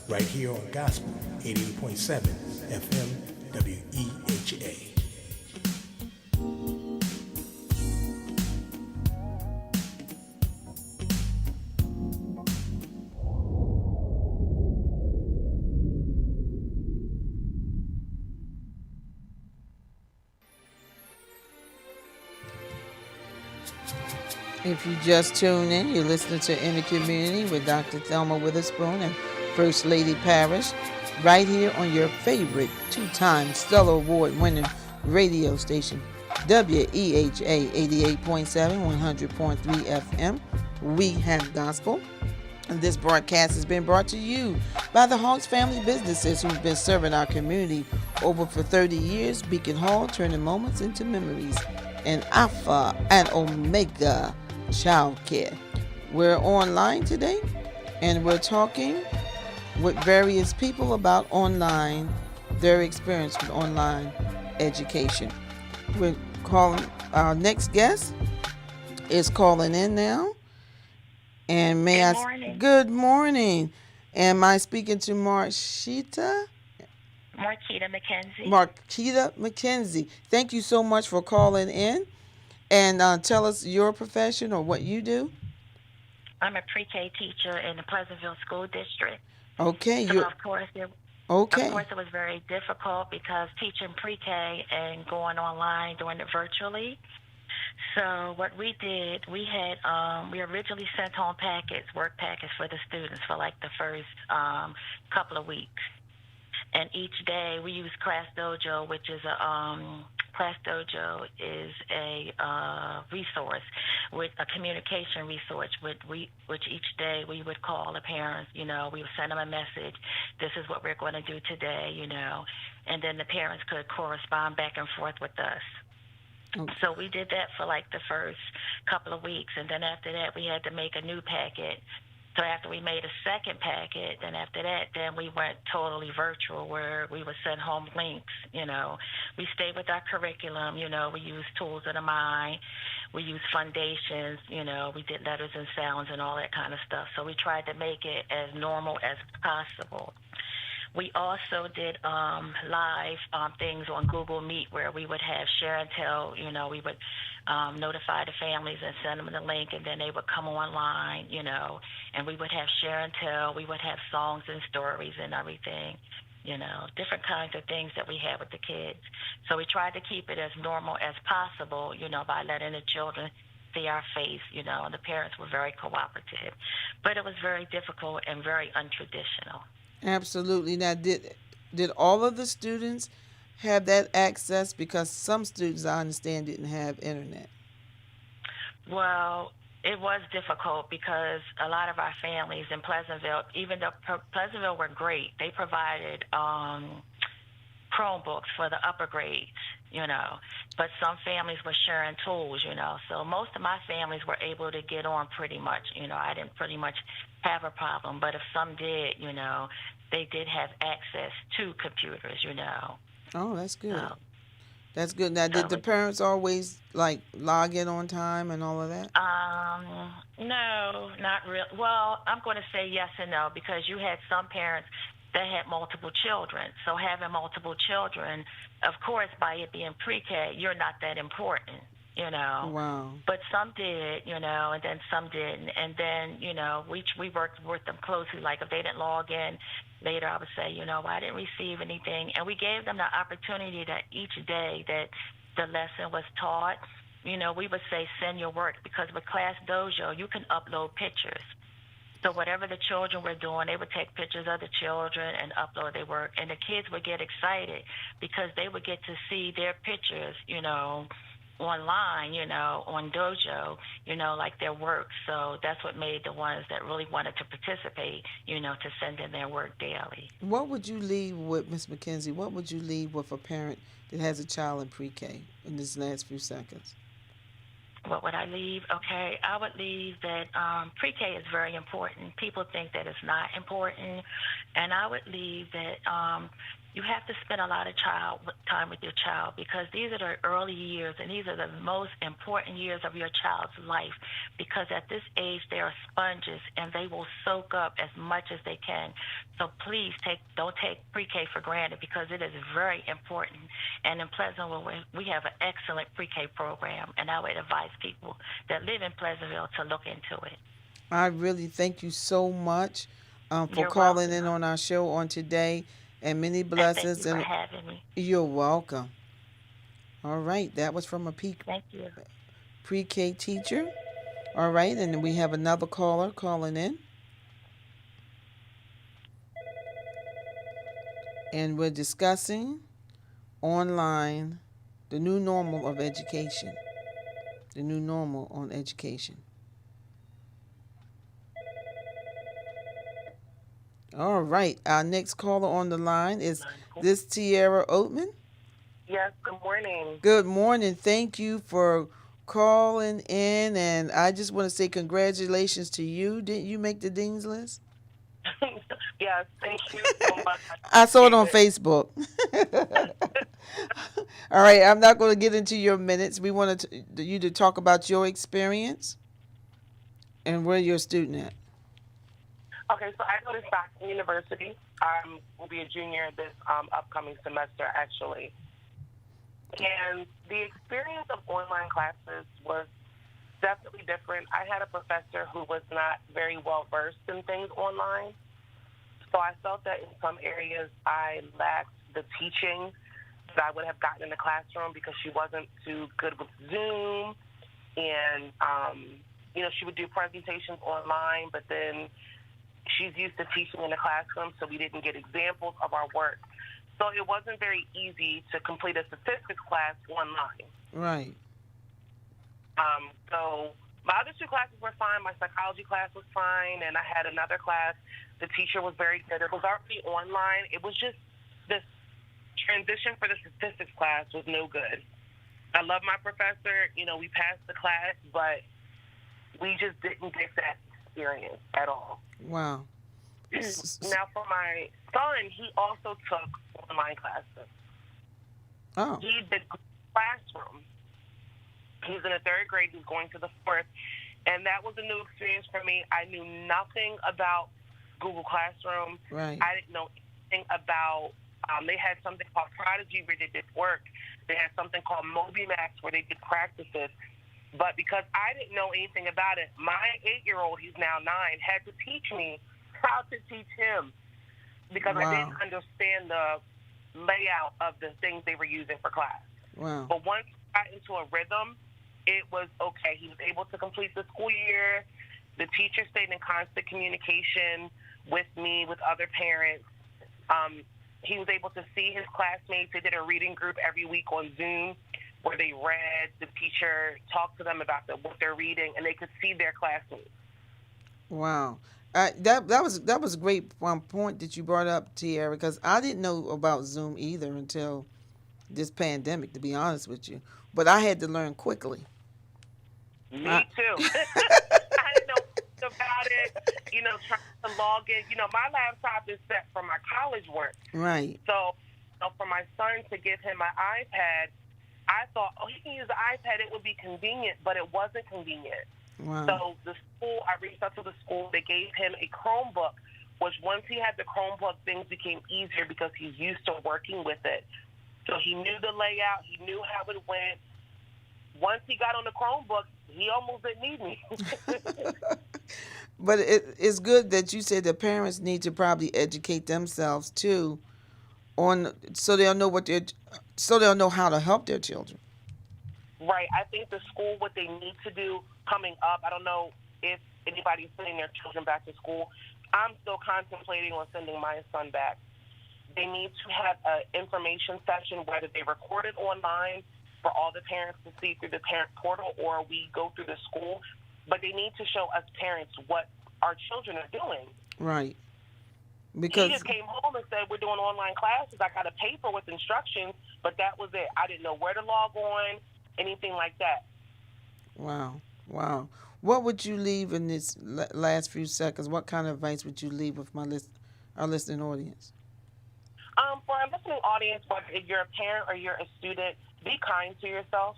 right here on Gospel 88.7 FM WEHA. If you just tune in, you're listening to In the Community with Dr. Thelma Witherspoon and First Lady Parrish, right here on your favorite two-time Stellar Award-winning radio station, WEHA 88.7, 100.3 FM. We have gospel. And this broadcast has been brought to you by the Hawks family businesses who've been serving our community over for 30 years. Beacon Hall, turning moments into memories. And Alpha and Omega Child Care. We're online today, and we're talking with various people about online, their experience with online education. We're calling, our next guest is calling in now. And may Good I? morning. Good morning. Am I speaking to Marquita McKenzie. Marquita McKenzie. Thank you so much for calling in, and tell us your profession or what you do. I'm a pre-K teacher in the Pleasantville School District. Okay, So you. of course it was very difficult because teaching pre-K and going online, doing it virtually. So what we did, we originally sent home work packets for the students for like the first couple of weeks. And each day we use Class Dojo, which is Class Dojo is a resource, with a communication resource, which each day we would call the parents. We would send them a message. This is what we're going to do today. And then the parents could correspond back and forth with us. So we did that for like the first couple of weeks, and then after that we had to make a new packet. So after we made a second packet, then after that, then we went totally virtual, where we would send home links. We stayed with our curriculum. We used Tools of the Mind, we used Foundations. We did letters and sounds and all that kind of stuff. So we tried to make it as normal as possible. We also did live things on Google Meet, where we would have share and tell. We would notify the families and send them the link, and then they would come online, and we would have share and tell. We would have songs and stories and everything, different kinds of things that we had with the kids. So we tried to keep it as normal as possible, by letting the children see our face, and the parents were very cooperative. But it was very difficult and very untraditional. Absolutely. Now, did all of the students have that access? Because some students, I understand, didn't have internet. Well, it was difficult because a lot of our families in Pleasantville, even though Pleasantville were great, they provided Chromebooks for the upper grades, but some families were sharing tools, so most of my families were able to get on pretty much. I didn't pretty much have a problem, but if some did, they did have access to computers, Oh, that's good. That's good. Now, did the parents always log in on time and all of that? No, not real. Well, I'm going to say yes and no, because you had some parents that had multiple children. So having multiple children, of course, by it being pre-K, you're not that important, Wow. But some did, and then some didn't. And then, we worked with them closely. Like if they didn't log in later, I would say, I didn't receive anything. And we gave them the opportunity that each day that the lesson was taught, we would say, send your work, because with Class Dojo, you can upload pictures. So whatever the children were doing, they would take pictures of the children and upload their work. And the kids would get excited because they would get to see their pictures, online, on Dojo, like their work. So that's what made the ones that really wanted to participate, to send in their work daily. What would you leave with, Ms. McKenzie? What would you leave with a parent that has a child in pre-K in this last few seconds? What would I leave? Okay, I would leave that pre-K is very important. People think that it's not important. And I would leave that you have to spend a lot of time with your child, because these are the early years, and these are the most important years of your child's life, because at this age they are sponges and they will soak up as much as they can. So please don't take pre-K for granted, because it is very important. And in Pleasantville, we have an excellent pre-K program, and I would advise people that live in Pleasantville to look into it. I really thank you so much for You're calling welcome. in on our show on today, and many blessings. And thank you for having me. You're welcome. All right, that was from a Thank you. pre-K teacher All right, and then we have another caller calling in. And we're discussing online, the new normal of education. The new normal on education. All right, our next caller on the line is this Tierra Oatman. Yes, good morning. Good morning. Thank you for calling in, and I just want to say congratulations to you. Didn't you make the Dean's List? Yes, thank you so much. I saw it on Facebook. All right, I'm not going to get into your minutes. We wanted you to talk about your experience and where you're a student at. Okay, so I go to Stockton University. I will be a junior this upcoming semester, actually. And the experience of online classes was definitely different. I had a professor who was not very well versed in things online. So I felt that in some areas I lacked the teaching that I would have gotten in the classroom because she wasn't too good with Zoom. And, she would do presentations online, but then she's used to teaching in the classroom, so we didn't get examples of our work. So it wasn't very easy to complete a statistics class online. Right. So my other two classes were fine. My psychology class was fine, and I had another class. The teacher was very good. It was already online. It was just this transition for the statistics class was no good. I love my professor. We passed the class, but we just didn't get that experience at all. Wow. Now, for my son, he also took online classes. Oh. He did classroom. He's in the third grade. He's going to the fourth. And that was a new experience for me. I knew nothing about Google Classroom. Right. I didn't know anything about, they had something called Prodigy where they did work. They had something called MobiMax where they did practices. But because I didn't know anything about it, my 8-year-old, he's now 9, had to teach me how to teach him because I didn't understand the layout of the things they were using for class. Wow. But once I got into a rhythm, it was okay. He was able to complete the school year. The teacher stayed in constant communication with me, with other parents. He was able to see his classmates. They did a reading group every week on Zoom where they read, the teacher talked to them about what they're reading, and they could see their classmates. Wow. That was a great point that you brought up, Tierra, because I didn't know about Zoom either until this pandemic, to be honest with you. But I had to learn quickly. Me too. I didn't know about it, trying to log in. My laptop is set for my college work. Right. So for my son to give him my iPad, I thought, he can use the iPad. It would be convenient, but it wasn't convenient. Wow. So the school, I reached out to the school. They gave him a Chromebook, which once he had the Chromebook, things became easier because he's used to working with it. So he knew the layout. He knew how it went. Once he got on the Chromebook, he almost didn't need me. But it's good that you said the parents need to probably educate themselves too, so they'll know how to help their children. Right. I think the school, what they need to do coming up, I don't know if anybody's sending their children back to school. I'm still contemplating on sending my son back. They need to have an information session, whether they record it online for all the parents to see through the parent portal or we go through the school. But they need to show us parents what our children are doing. Right. Because he just came home and said, we're doing online classes. I got a paper with instructions, but that was it. I didn't know where to log on, anything like that. Wow. What would you leave in this last few seconds? What kind of advice would you leave with our listening audience? For our listening audience, whether you're a parent or you're a student, be kind to yourself.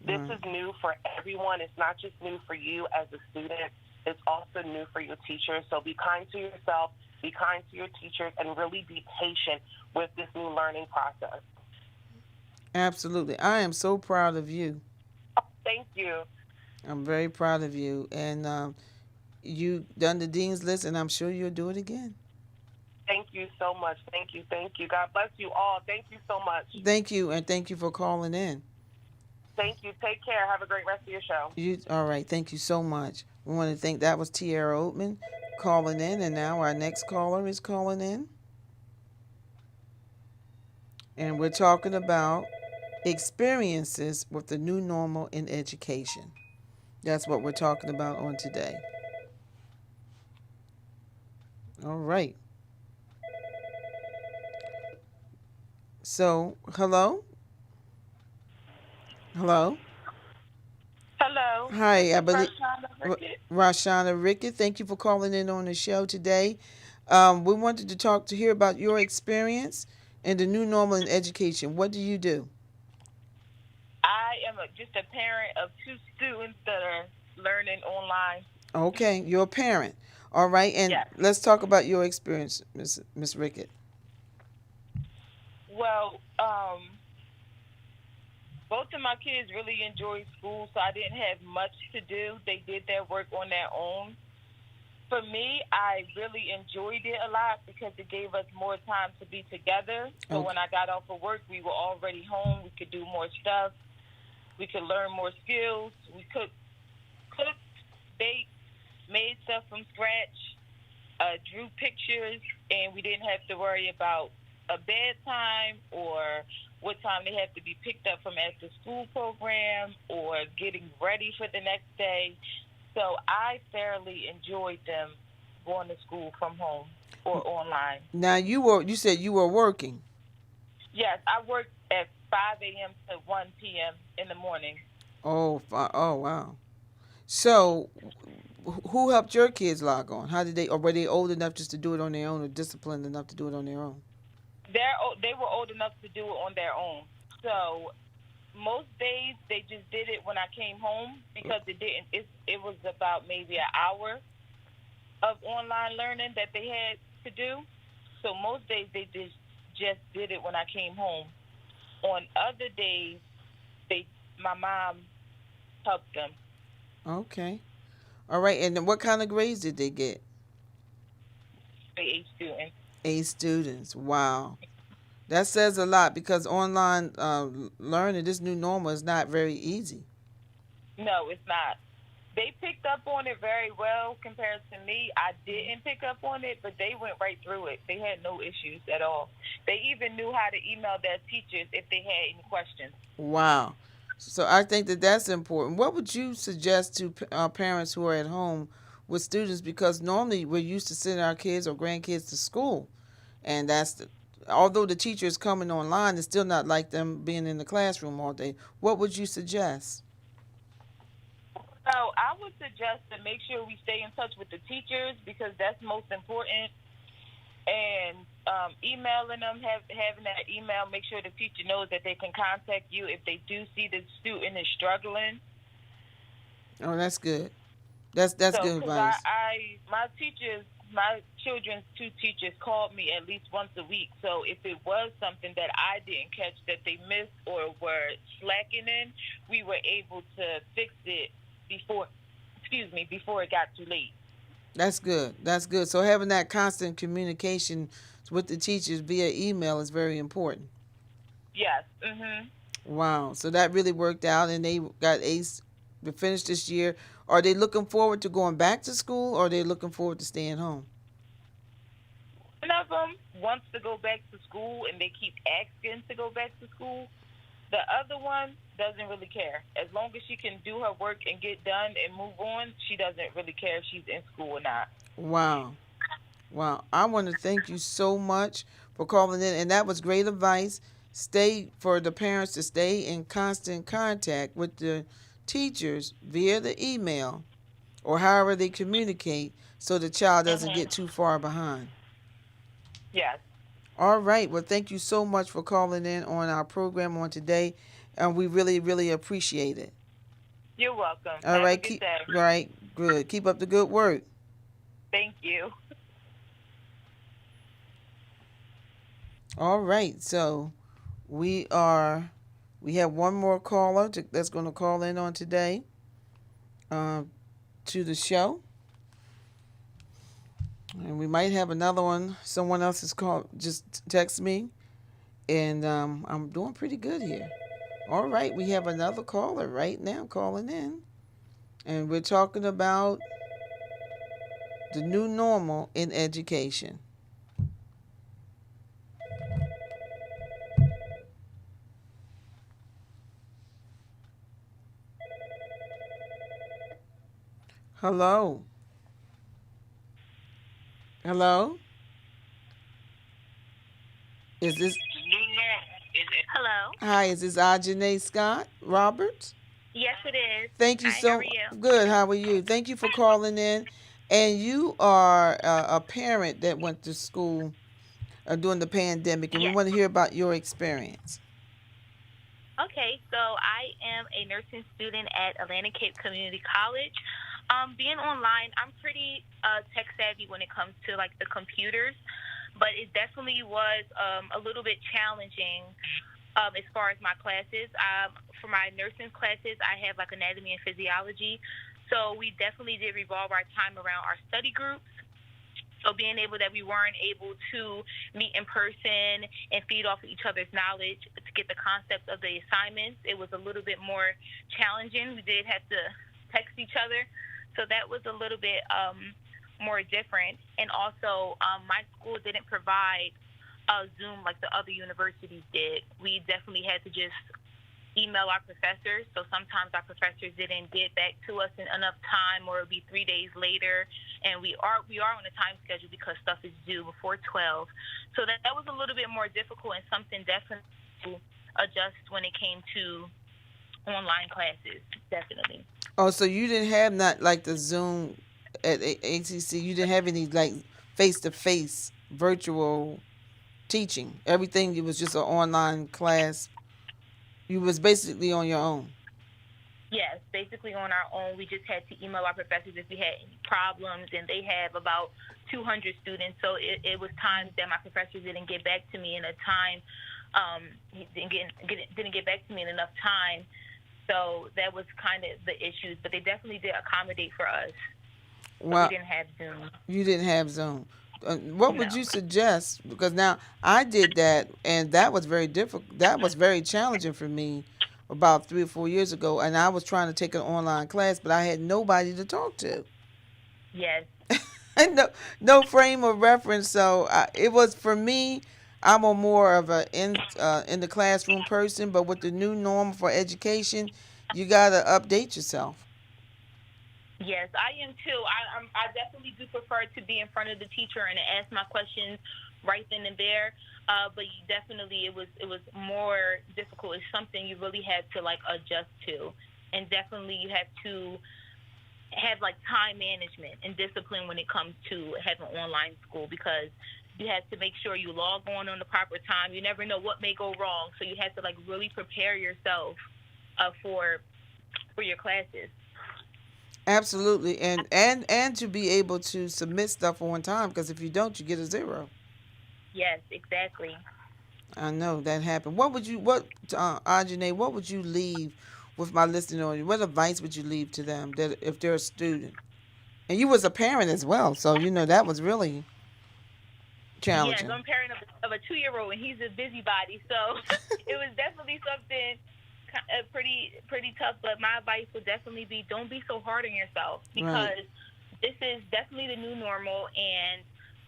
This is new for everyone. It's not just new for you as a student. It's also new for your teachers. So be kind to yourself, be kind to your teachers, and really be patient with this new learning process. Absolutely. I am so proud of you. Oh, thank you. I'm very proud of you. And you done the Dean's List, and I'm sure you'll do it again. Thank you so much. Thank you. God bless you all. Thank you so much. Thank you, and thank you for calling in. Thank you. Take care. Have a great rest of your show. All right. Thank you so much. We want to thank, that was Tierra Oatman calling in, and now our next caller is calling in. And we're talking about experiences with the new normal in education. That's what we're talking about on today. All right. So, hello? Hello? Hello. Hi, I believe Rashana Rickett. Rashana Rickett. Thank you for calling in on the show today. We wanted to hear about your experience and the new normal in education. What do you do? I am just a parent of two students that are learning online. Okay, you're a parent. All right, and Yes. let's talk about your experience, Miss Rickett. Well, both of my kids really enjoyed school, so I didn't have much to do. They did their work on their own. For me, I really enjoyed it a lot because it gave us more time to be together. So Okay. when I got off of work, we were already home. We could do more stuff. We could learn more skills. We cooked, baked, made stuff from scratch, drew pictures, and we didn't have to worry about a bedtime or what time they have to be picked up from after school program or getting ready for the next day. So I thoroughly enjoyed them going to school from home or online. Now you said you were working. Yes, I worked at 5 a.m. to 1 p.m. in the morning. Oh wow. So, who helped your kids log on? How did they, or were they old enough just to do it on their own, or disciplined enough to do it on their own? They were old enough to do it on their own. So most days they just did it when I came home because it was about maybe an hour of online learning that they had to do. So most days they just did it when I came home. On other days, my mom helped them. Okay. All right, and then what kind of grades did they get? A students. A students. Wow. That says a lot because online learning, this new normal, is not very easy. No, it's not. They picked up on it very well compared to me. I didn't pick up on it, but they went right through it. They had no issues at all. They even knew how to email their teachers if they had any questions. Wow. So I think that's important. What would you suggest to parents who are at home with students? Because normally we're used to sending our kids or grandkids to school, and although the teacher is coming online, it's still not like them being in the classroom all day. What would you suggest? So I would suggest to make sure we stay in touch with the teachers because that's most important. And emailing them, having that email, make sure the teacher knows that they can contact you if they do see the student is struggling. Oh, that's good. That's good advice. My children's two teachers called me at least once a week. So if it was something that I didn't catch that they missed or were slacking in, we were able to fix it before it got too late. That's good. That's good. So having that constant communication with the teachers via email is very important. Yes. Mhm. Wow. So that really worked out, and they got Ace to finish this year. Are they looking forward to going back to school, or are they looking forward to staying home? One of them wants to go back to school, and they keep asking to go back to school. The other one doesn't really care. As long as she can do her work and get done and move on, she doesn't really care if she's in school or not. Wow. Wow. I want to thank you so much for calling in, and that was great advice. For the parents to stay in constant contact with the teachers via the email or however they communicate so the child doesn't get too far behind. Yes. All right. Well, thank you so much for calling in on our program on today, and we really, really appreciate it. You're welcome. All right. Have a good day. Right. Good. Keep up the good work. Thank you. All right. So we have one more caller that's going to call in on today to the show. And we might have another one. Someone else has called, just text me. And I'm doing pretty good here. All right, we have another caller right now calling in. And we're talking about the new normal in education. Hello. Hello? Is this... Hello. Hi, is this Ajane Scott Roberts? Yes, it is. Thank you Hi, so how are you? good. How are you? Thank you for calling in. And you are a parent that went to school during the pandemic, and we Yes. want to hear about your experience. Okay, so I am a nursing student at Atlantic Cape Community College. Being online, I'm pretty tech savvy when it comes to like the computers, but it definitely was a little bit challenging as far as my classes. For my nursing classes, I have like anatomy and physiology, so we definitely did revolve our time around our study groups. So being able that we weren't able to meet in person and feed off of each other's knowledge to get the concepts of the assignments, it was a little bit more challenging. We did have to text each other. So that was a little bit more different. And also, my school didn't provide Zoom like the other universities did. We definitely had to just email our professors. So sometimes our professors didn't get back to us in enough time, or it'll be 3 days later. And we are on a time schedule because stuff is due before 12. So that was a little bit more difficult and something definitely to adjust when it came to online classes, definitely. Oh, so you didn't have not like the Zoom at ACC. You didn't have any like face-to-face virtual teaching. Everything, it was just an online class. You was basically on your own. Yes, basically on our own. We just had to email our professors if we had any problems, and they have about 200 students. So it was times that my professors didn't get back to me in a time. He didn't get back to me in enough time. So that was kind of the issues. But they definitely did accommodate for us. Well, we didn't have Zoom. You didn't have Zoom. What would you suggest? Because now I did that, and that was very difficult. That was very challenging for me about 3 or 4 years ago, and I was trying to take an online class, but I had nobody to talk to. Yes. And no frame of reference. So it was, for me, I'm a more of a in the classroom person, but with the new norm for education, you got to update yourself. Yes, I am too. I definitely do prefer to be in front of the teacher and ask my questions right then and there. But definitely, it was more difficult. It's something you really had to like adjust to, and definitely you have to have like time management and discipline when it comes to having online school, because you have to make sure you log on the proper time. You never know what may go wrong, so you have to like really prepare yourself for your classes. Absolutely, and to be able to submit stuff on time, because if you don't, you get a 0. Yes, exactly. I know that happened. Ajane, what would you leave with my listening audience? What advice would you leave to them that if they're a student? And you was a parent as well, so you know that was really challenging. Yes, I'm a parent of a 2-year-old, and he's a busybody, so it was definitely something pretty tough. But my advice would definitely be, don't be so hard on yourself, because this is definitely the new normal, and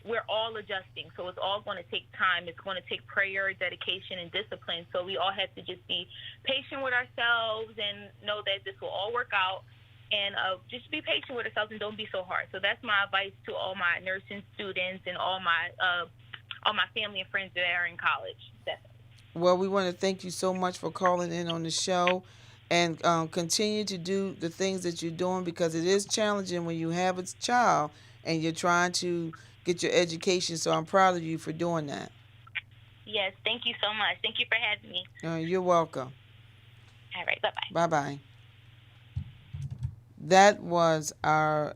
we're all adjusting. So it's all going to take time. It's going to take prayer, dedication, and discipline. So we all have to just be patient with ourselves and know that this will all work out. And just be patient with ourselves and don't be so hard. So that's my advice to all my nursing students and all my family and friends that are in college. Definitely. Well, we want to thank you so much for calling in on the show, and continue to do the things that you're doing, because it is challenging when you have a child and you're trying to get your education. So I'm proud of you for doing that. Yes, thank you so much. Thank you for having me. You're welcome. All right, bye-bye. Bye-bye. That was our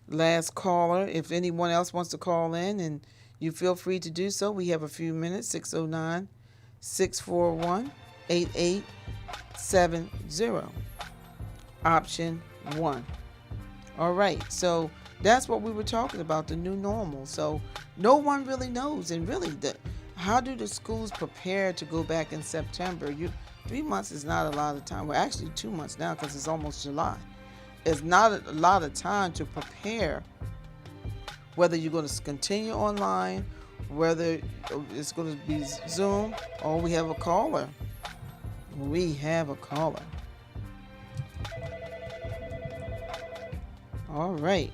last caller. If anyone else wants to call in, and you feel free to do so, we have a few minutes. 609-641-8870. Option 1. All right, so that's what we were talking about, the new normal. So no one really knows, and really, how do the schools prepare to go back in September? 3 months is not a lot of time. Well, actually 2 months now because it's almost July. It's not a lot of time to prepare whether you're going to continue online, whether it's going to be Zoom, or we have a caller. We have a caller. All right.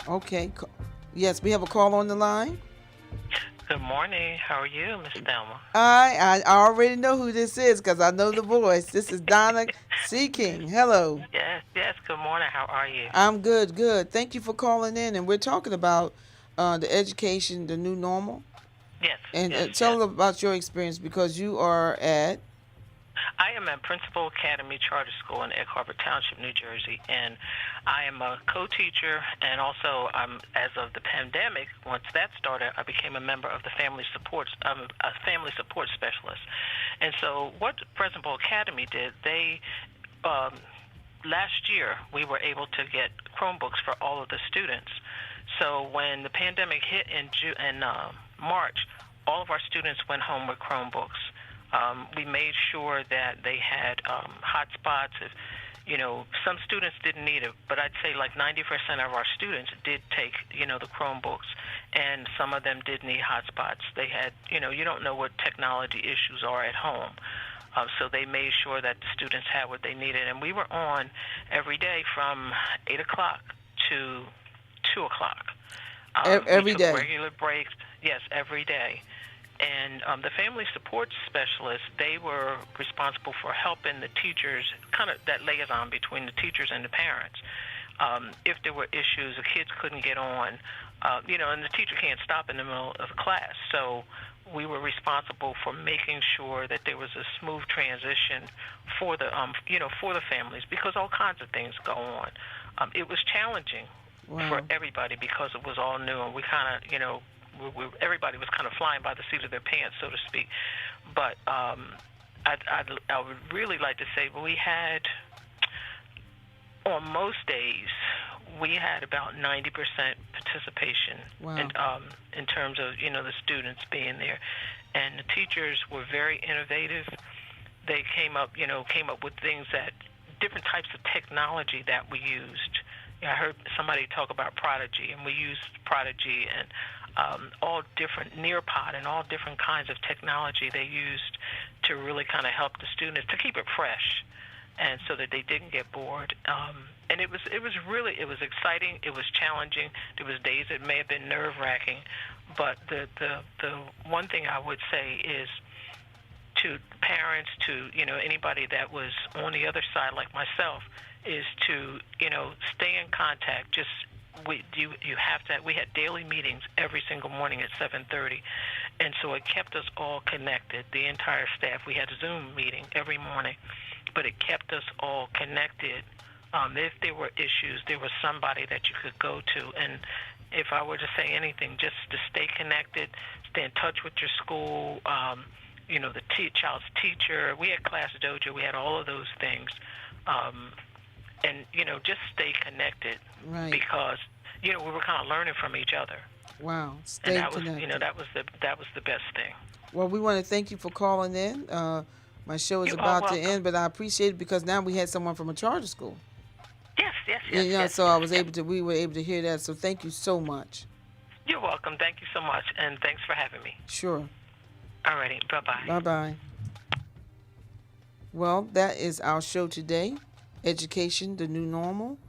Okay. Yes, we have a call on the line. Good morning. How are you, Miss Thelma? I already know who this is because I know the voice. This is Donna Seeking. Hello. Yes. Good morning. How are you? I'm good. Thank you for calling in. And we're talking about the education, the new normal. Yes. And tell us about your experience because you are at... I am at Principal Academy Charter School in Egg Harbor Township, New Jersey, and I am a co-teacher, and also as of the pandemic, once that started, I became a member of the family support specialist. And so what Principal Academy did, they last year we were able to get Chromebooks for all of the students. So when the pandemic hit in March, all of our students went home with Chromebooks. We made sure that they had hotspots. Some students didn't need it, but I'd say like 90% of our students did take, the Chromebooks, and some of them did need hotspots. They had, you don't know what technology issues are at home. So they made sure that the students had what they needed. And we were on every day from 8 o'clock to 2 o'clock. Every day? Regular breaks, yes, every day. And the family support specialists, they were responsible for helping the teachers, kind of that liaison between the teachers and the parents. If there were issues, the kids couldn't get on, and the teacher can't stop in the middle of class. So we were responsible for making sure that there was a smooth transition for the, for the families, because all kinds of things go on. It was challenging for everybody because it was all new, and we kind of, everybody was kind of flying by the seat of their pants, so to speak. But I would really like to say we had, on most days, we had about 90% participation in terms of, the students being there. And the teachers were very innovative. They came up with things different types of technology that we used. I heard somebody talk about Prodigy, and we used Prodigy and all different Nearpod and all different kinds of technology they used to really kind of help the students to keep it fresh, and so that they didn't get bored. And it was exciting. It was challenging. There was days that may have been nerve-wracking, but the one thing I would say is to parents, to anybody that was on the other side like myself, is to stay in contact. Just we had daily meetings every single morning at 7:30, and so it kept us all connected. The entire staff. We had a Zoom meeting every morning, but it kept us all connected. If there were issues, there was somebody that you could go to. And if I were to say anything, just to stay connected, stay in touch with your school. The child's teacher. We had Class Dojo. We had all of those things. And just stay connected, right? Because we were kind of learning from each other. Wow, stay connected. That was the best thing. Well, we want to thank you for calling in. My show is about to end, but I appreciate it because now we had someone from a charter school. Yes. So we were able to hear that. So thank you so much. You're welcome. Thank you so much, and thanks for having me. Sure. Alrighty. Bye-bye. Bye-bye. Well, that is our show today. Education, the new normal.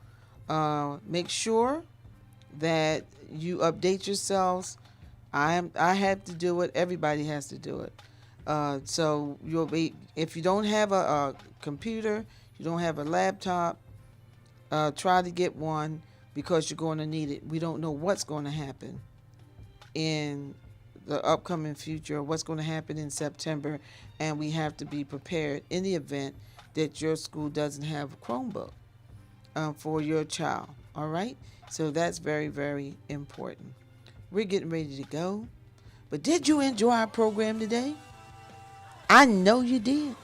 Make sure that you update yourselves. I have to do it. Everybody has to do it. So you'll be, if you don't have a computer, you don't have a laptop, try to get one because you're going to need it. We don't know what's going to happen in the upcoming future, what's going to happen in September, and we have to be prepared in the event that your school doesn't have a Chromebook for your child. All right? So that's very, very important. We're getting ready to go. But did you enjoy our program today? I know you did.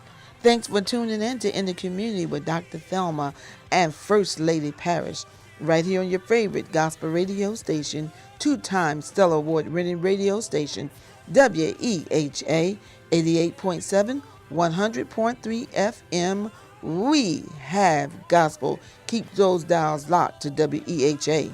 Thanks for tuning in to In the Community with Dr. Thelma and First Lady Parrish, right here on your favorite gospel radio station, 2-time Stellar Award-winning radio station, WEHA 88.7, 100.3 FM. We have gospel. Keep those dials locked to WEHA.